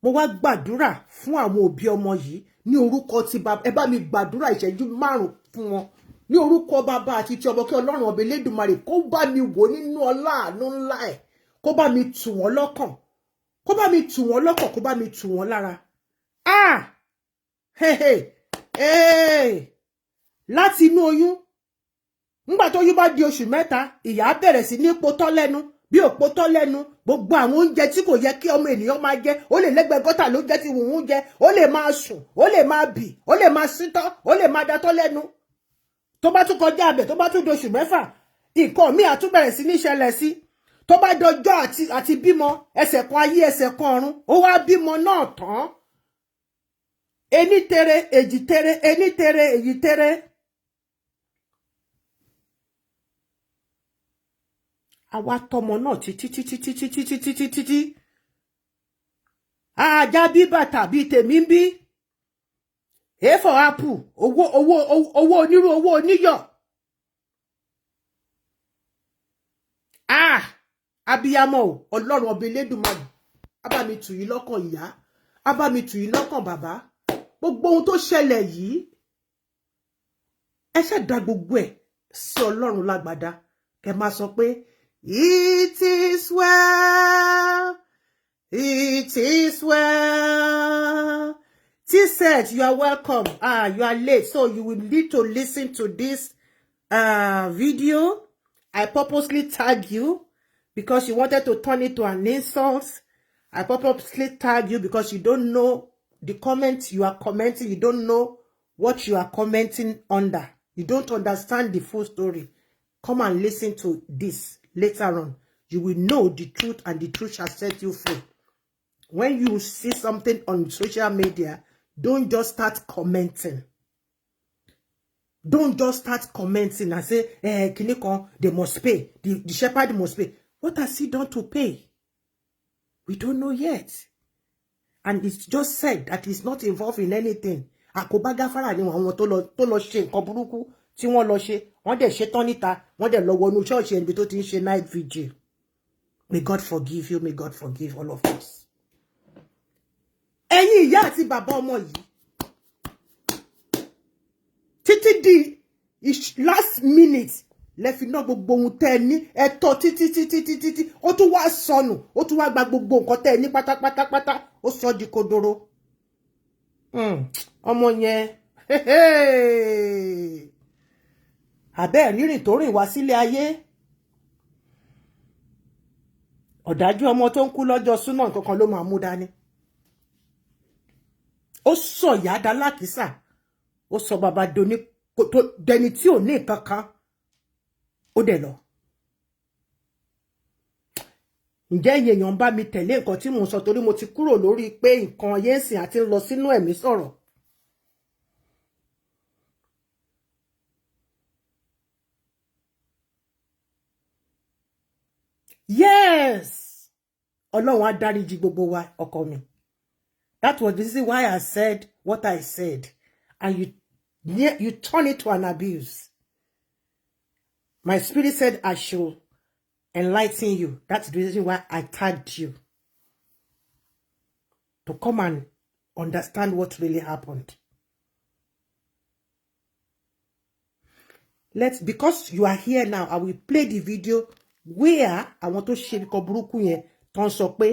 Mo wá gbàdúrà fún àwọn òbí ọmọ yìí ní orúkọ ti bàbá. Ẹ bá mi gbàdúrà ìṣẹ́jú 5 fún wọn. Ní orúkọ bàbá àti ti ọmọ kí Ọlọ́run ọba Elédùmarè kó bá mi wò nínú ọlá àánú ńlá ẹ̀. Kó bá mi tù wọ́n lọ́kàn. Kó bá mi tù wọ́n lọ́kàn, kó bá mi tù wọ́n lára. Láti inú oyún. Nígbà tó oyún bá di oṣù 3, ìyá bẹ̀rẹ̀ sí ní potọ́ lẹ́nu. Bí ò potọ́ lẹ́nu, gbogbo àwọn oúnjẹ tí kò yẹ kí ọmọ ènìyàn máa jẹ, ó lè lẹ́gbẹ̀ẹ́ gọ́tà ló jẹ́ tí wùn jẹ, ó lè máa sùn, ó lè máa bì, ó lè máa síntọ́, ó lè máa datọ́ lẹ́nu. Tó bá tún kọjá abẹ̀, tó bá tún doṣù 4, nǹkan míì á tún bẹ̀rẹ̀ sí ní ṣẹlẹ̀ sí. Tó bá dọjọ́ àti bímọ, ẹsẹ̀ kan ayé ẹsẹ̀ kan ọ̀run, ó wá bímọ náà tán. Ení tere, èjì tere, ení tere, èjì tere. Àwa tọmọ náà títí. Ajá bí bàtà bí tèmi ń bí. A for apple, owó onírú, owó oníyọ̀. Abiyamọ o, Ọlọ́run ọba Elédùmarè. Á bá mi tù yín lọ́kàn ìyá, á bá mi tù yín lọ́kàn bàbá. Gbogbo ohun tó ṣẹlẹ̀ yìí, ẹ ṣẹ̀dá gbogbo ẹ̀ sí Ọlọ́run lágbádá. Kẹ́ máa sọ pé it is well, it is well. T-Set, you are welcome. You are late, so you will need to listen to this video. I purposely tag you because you wanted to turn it to an insult. I purposely tag you because you don't know the comments you are commenting. You don't know what you are commenting under. You don't understand the full story. Come and listen to this later on. You will know the truth and the truth shall set you free. When you see something on social media, don't just start commenting. Don't just start commenting and say, Kinikon, they must pay. The shepherd must pay. What has he done to pay? We don't know yet. And it's just said that he's not involved in anything. Àkóbá Gafara ni àwọn tó lọ ṣe nǹkan burúkú tí wọ́n lọ ṣe. Wọ́n dẹ̀ ṣe tán níta. Wọ́n dẹ̀ lọ wọnú church níbi tó ti ń ṣe night vigil. May God forgive you. May God forgive all of us. Ẹ̀yin ìyá àti bàbá ọmọ yìí. Títí di last minute lẹ fi ná gbogbo ohun tẹ́ ní ẹ̀tọ́ títí ó tún wá sọnù ó tún wá gba gbogbo nǹkan tẹ́ ní pátápátá ó sọ di kodoro. Ọmọ yẹn àbẹ́ rírìn tó rìn wá sílé ayé. Ọ̀dájú ọmọ tó ń kú lọ́jọ́ súnà nǹkan kan ló máa mú dání. Ó sọ ìyá dá lákìsà. Ó sọ bàbá dẹni tí ò ní kankan. Ó dẹ̀ lọ. ǹjẹ́ èèyàn bá mi tẹ̀lé nǹkan tí mò ń sọ torí mo ti kúrò lórí pé nǹkan yẹn sìn àti lọ sínú ẹ̀mí sọ̀rọ̀. Yes, Ọlọ́run á dáríjì gbogbo wa ọkọ mi. That was the reason why I said what I said, and you turn it to an abuse. My spirit said I should enlighten you. That's the reason why I tagged you, to come and understand what really happened. Because you are here now, I will play the video where I want to share nǹkan burúkú yẹn tó ń sọ pé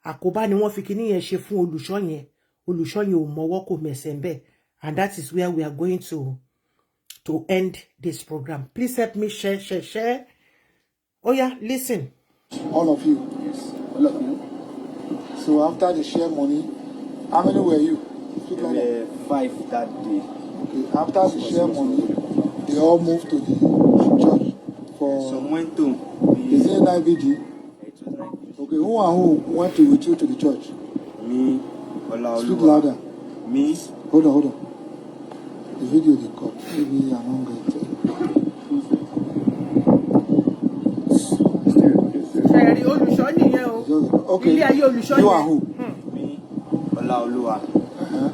àkóbá ni wọ́n fi kíní yẹn ṣe fún olùṣọ́ yẹn. Olùṣọ́ yẹn ò mọwọ́ kò mẹsẹ̀ ńbẹ̀. And that is where we are going to end this program. Please help me share. Oh yeah, listen. All of you. Yes. All of you. So after the share money, how many were you? There were 5 that day. Okay. After the share money, they all moved to the church for. Some went to. Is it IVG? It was IVG. Okay. Who and who went with you to the church? Me. Speak louder. Me. Hold on. The video they cut. Maybe I'm not going to. Okay. You are who? Me. Olaoluwa.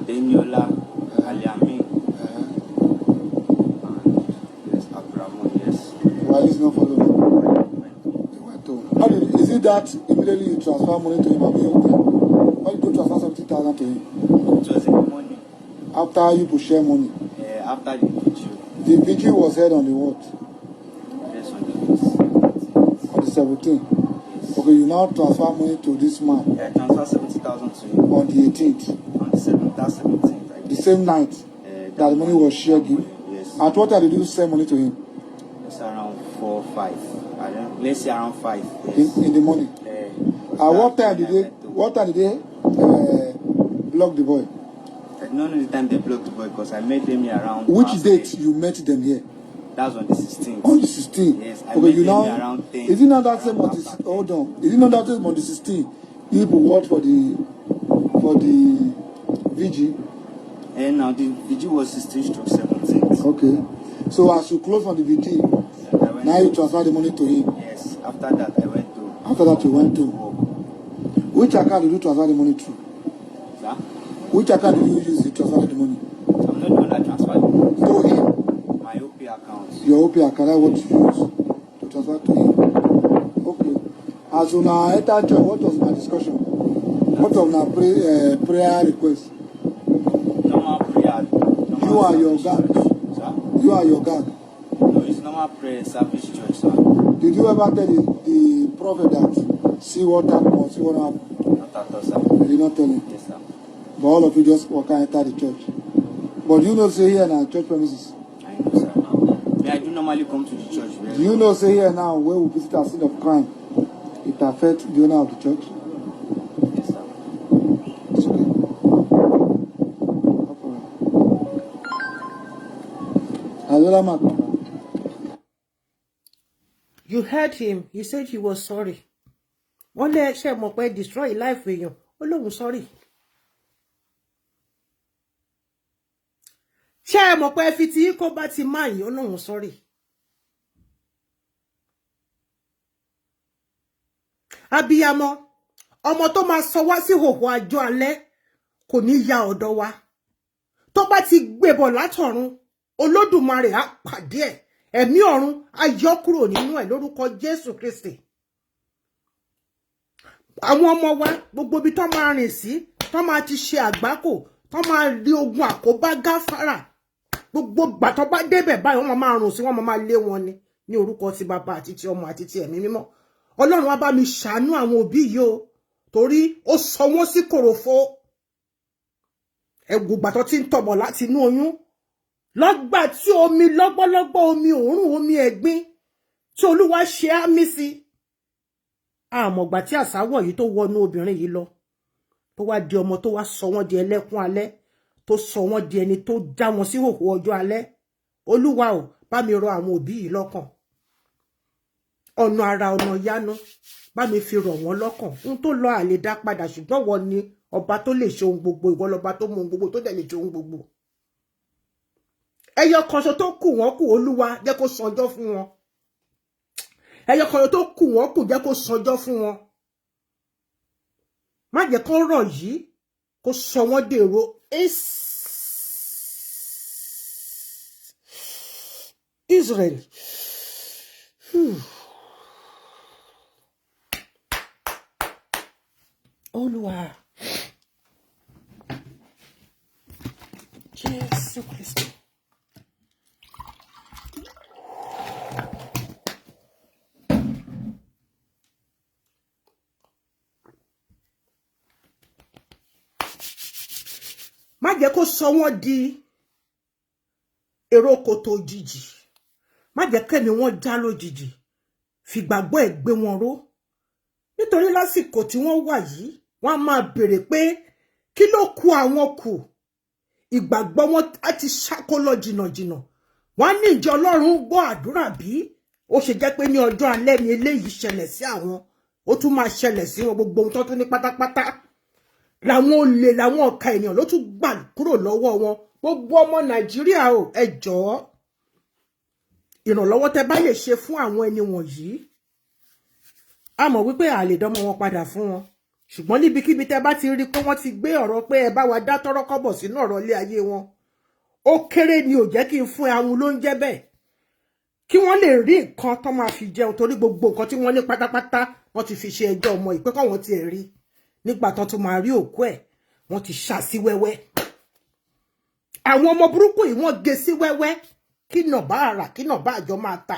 Deniola. Aliami. Yes, Abraham. Yes. Why is not following? How did, is it that immediately you transfer money to him and be okay? Why did you transfer 70,000 to him? It was in the morning. After you could share money? After the vigil. The vigil was held on the what? Yes, on the 17th. Yes. Okay, you now transfer money to this man. Yeah, I transfer 70,000 to him. On the 18th. On the 7th, that's 17th. The same night that the money was shared. Yes. At what time did you send money to him? It's around 4 or 5. I don't. Let's say around 5. Yes. In the morning. At what time did they? What time did they block the boy? I don't know the time they blocked the boy because I met them here around. Which date you met them here? That was on the 16th. On the 16th. Yes, I okay, met you them now. Here around 10. Is it not that same on the? Hold on. Is it not that same on the 16th? You people worked for the VG. And now the VG was 16/17th. Okay. So as you close on the VG, now you transfer the money to him. Yes. After that, I went to. After that, you went to. Which account did you transfer the money to? Sir? Which account did you use to transfer the money? I'm not the one that transferred the money. To him. My OP account. Your OP account, that's what you use to transfer to him. Okay. As you now enter church, what was my discussion? What was my prayer request? Normal prayer. You are your God. Sir? You are your God. No, it's normal prayer service church, sir. Did you ever tell the prophet that see what happened or see what happened? Not at all, sir. You did not tell him? Yes, sir. But all of you just walk and enter the church. But you know, say here now, church premises. I know, sir. I do normally come to the church. Do you know, say here now, where we visit a scene of crime, it affects the owner of the church? Yes, sir. It's okay. No problem. You heard him. He said he was sorry. Wọ́n lé ṣe mọ̀ pé destroy life èèyàn. Ó lóhùn sorry. Ṣé mọ̀ pé fi tí kò bá ti máa yìí ó lóhùn sorry. Abiyamọ, ọmọ tó máa sọ wá sí hòhò àjọ alẹ́ kò ní ya ọ̀dọ̀ wa. Tó bá ti gbébọ̀ látọ̀run, Olódùmarè á pàdé ẹ̀. Ẹ̀mí ọ̀run á yọ kúrò nínú ẹ̀ lórúkọ Jésù Kristi. Àwọn ọmọ wa gbogbo bí tó máa rìn sí, tó máa ti ṣe àgbákò, tó máa rí ogun àkóbá gáfárà. Gbogbo gbà tó bá débẹ̀ báyìí wọ́n máa rùn sí, wọ́n máa lé wọn ni ní orúkọ ti Bàbá àti ti Ọmọ àti ti Ẹ̀mí Mímọ́. Ọlọ́run á bá mi ṣàánú àwọn òbí yìí o, torí ó sọ wọ́n sí kòròfo. Ẹ̀gbùgbà tó ti ń tọ̀bọ̀ láti inú oyún. Lọ́gbà tí omi lọ́gbọ́lọ́gbọ́ omi òórùn omi ẹ̀gbin tí Olúwa ṣe àmì sí. Àmọ̀gbà tí àsáwọ̀ yìí tó wọnú obìnrin yìí lọ, tó wá di ọmọ tó wá sọ wọ́n di ẹlẹ́kún alẹ́, tó sọ wọ́n di ẹni tó já wọn sí hòhò ọjọ́ alẹ́. Olúwa ò bá mi rọ àwọn òbí yìí lọ́kàn. Ọ̀nà àrà ọ̀nà ìyanu bá mi fi rọ̀ wọ́n lọ́kàn ohun tó lọ àlè dá padà ṣùgbọ́n wọ́n ni ọba tó lè ṣe ohun gbogbo ìwọ lọba tó mọ ohun gbogbo tó dẹ̀ lè ṣe ohun gbogbo ẹyọ kan ṣo tó kù wọ́n kù Olúwa jẹ́ kó sanjọ́ fún wọn ẹyọ kan tó kù wọ́n kù jẹ́ kó sanjọ́ fún wọn má jẹ́ kó rọ̀ yìí kó sọ wọ́n dèrò Israel. Olúwa Jésù Kristi. Má jẹ́ kó sọ wọ́n di èrò kòtò òjijì. Má jẹ́ kẹ́mi wọ́n já lójijì. Fìgbàgbọ́ ẹ̀ gbé wọn ró. Nítorí lásìkò tí wọ́n wà yìí, wọ́n á máa béèrè pé kí ló kù àwọn kù. Ìgbàgbọ́ wọn á ti ṣákólọ jìnnàjìnnà. Wọ́n á ní ìjọ Ọlọ́run gbọ́ àdúrà bí ó ṣe jẹ́ pé ní ọjọ́ alẹ́ ni eléyìí ṣẹlẹ̀ sí àwọn. Ó tún máa ṣẹlẹ̀ sí wọn gbogbo ohun tó tún ní pátápátá. Làwọn olè làwọn ọ̀ka ènìyàn ló tún gbà kúrò lọ́wọ́ wọn. Gbogbo ọmọ Nàìjíríà o ẹ jọ̀ọ́ ìrànlọ́wọ́ tẹ́ bá lè ṣe fún àwọn ẹni wọ̀nyí a mọ̀ wípé a lè dánmọ́ wọn padà fún wọn ṣùgbọ́n níbikíbi tẹ́ bá ti rí pé wọ́n ti gbé ọ̀rọ̀ pé ẹ bá wa dá tọ́rọ́ kọ́bọ̀ sínú ọ̀rọ̀ ilé ayé wọn ó kéré ni ò jẹ́ kí n fún àwọn ló ń jẹ́ bẹ́ẹ̀ kí wọ́n lè rí nǹkan tó máa fi jẹun torí gbogbo nǹkan tí wọ́n ní pátápátá wọ́n ti fi ṣe ẹjọ́ ọmọ ìpé káwọn ti rí nígbà tán tó máa rí òkú ẹ̀ wọ́n ti ṣá sí wẹ́wẹ́ àwọn ọmọ burúkú yìí wọ́n gé sí wẹ́wẹ́ kí nà bá ara kí nà bá àjọ máa ta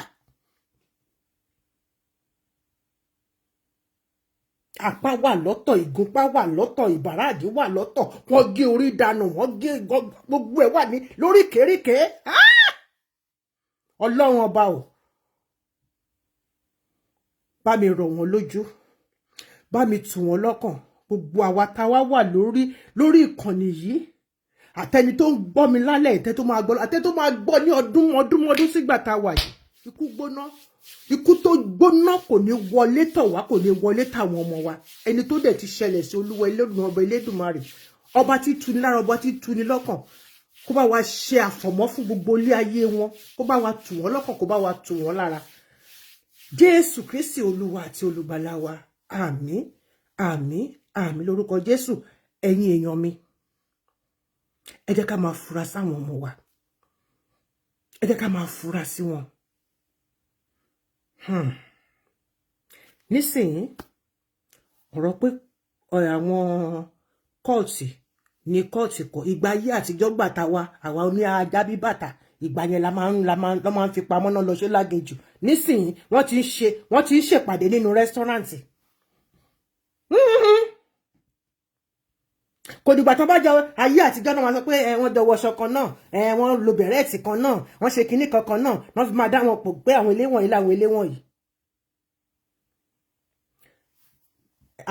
apá wà lọ́tọ̀ ìgúnpá wà lọ́tọ̀ ìbàràdì wà lọ́tọ̀ wọ́n gé orí dànù wọ́n gé gbogbo ẹ̀ wà ní lóríkèéríkèé Ọlọ́run ọba o bá mi rọ̀ wọ́n lójú bá mi tù wọ́n lọ́kàn gbogbo àwa tá wá wà lórí ìkànnì yìí àtẹni tó ń gbọ́ mi lálẹ́ ìtẹ́ tó máa gbọ́ àtẹ́ tó máa gbọ́ ní ọdún sígbà tá a wà yìí ikú gbóná ikú tó gbóná kò ní wọlé tọ̀ wá kò ní wọlé tàwọn ọmọ wa ẹni tó dẹ̀ ti ṣẹlẹ̀ sí Olúwa ọba Elédùmarè ọba tí tuni lára ọba tí tuni lọ́kàn kó bá wa ṣe àfọ̀mọ́ fún gbogbo ilé ayé wọn kó bá wa tù wọ́n lọ́kàn kó bá wa tù wọ́n lára Jésù Kristi Olúwa àti olùgbàlà wa àmín àmín àmín lórúkọ Jésù ẹ̀yin èèyàn mi ẹ jẹ́ ká máa fura sáwọn ọmọ wa ẹ jẹ́ ká máa fura sí wọn nísìnyí ọ̀rọ̀ pé àwọn kóòtù ní kóòtù kọ ìgbà ayé àtijọ́ gbàtà wa àwa oní ajá bí bàtà ìgbà yẹn la máa ń fi pamọ́ náà lọ ṣe lágejù nísìnyí wọ́n ti ń ṣèpàdé nínú rẹ́sítọ́ráǹtì kò dìgbà tó bá jọ ayé àtijọ́ náà wọ́n sọ pé wọ́n jọ wọṣọ kan náà wọ́n lo bẹ̀rẹ̀ẹ̀tì kan náà wọ́n ṣe kinní kankan náà wọ́n fi máa dá wọn pò pé àwọn ilé wọ̀nyí láwọn ilé wọ̀nyí.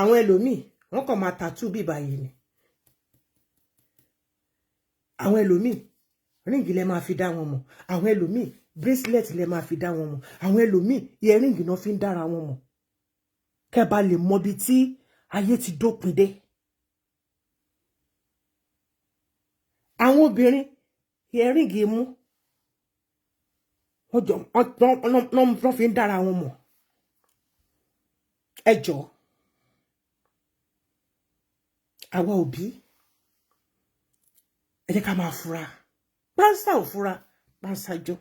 àwọn ẹlòmíì wọ́n kàn máa tàtú bí báyìí ni àwọn ẹlòmíì ríǹgì lẹ máa fi dá wọn mọ̀ àwọn ẹlòmíì bracelet lẹ máa fi dá wọn mọ̀ àwọn ẹlòmíì earring náà fi ń dára wọn mọ̀ kẹ́ bá lè mọ bí tí ayé ti dópin dé. àwọn obìnrin earring mú wọ́n fi ń dára wọn mọ̀ ẹ jọ̀ọ́ àwa òbí ẹ jẹ́ ká máa fura pánsá ò fura pánsá jọ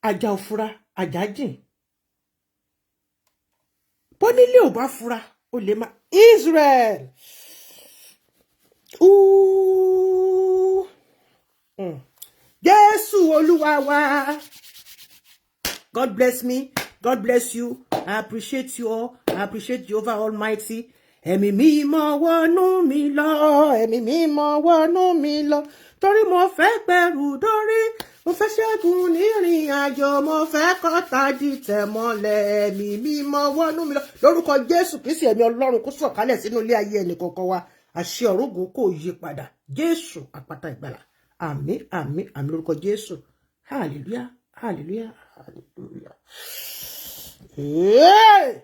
ajá ò fura ajá jìn bónílé ò bá fura ó lè má Israel Jésù Olúwa wa God bless me God bless you I appreciate you all I appreciate Jehovah Almighty ẹ̀mí mímọ́ wọnú mi lọ ẹ̀mí mímọ́ wọnú mi lọ torí mo fẹ́ gbẹ̀rù dórí mo fẹ́ ṣẹ́gun nírìn àjò mo fẹ́ kọ́ta dìtẹ̀ mọ́lẹ̀ ẹ̀mí mímọ́ wọnú mi lọ lórúkọ Jésù Kristi ẹ̀mí Ọlọ́run kó sọ̀kalẹ̀ sínú ilé ayé ẹnì kọ̀ọ̀kan wa àṣẹ ọ̀rọ̀gùn kò yí padà Jésù àpáta ìgbàlà àmín àmín àmín lórúkọ Jésù hallelujah hallelujah hallelujah. Hey!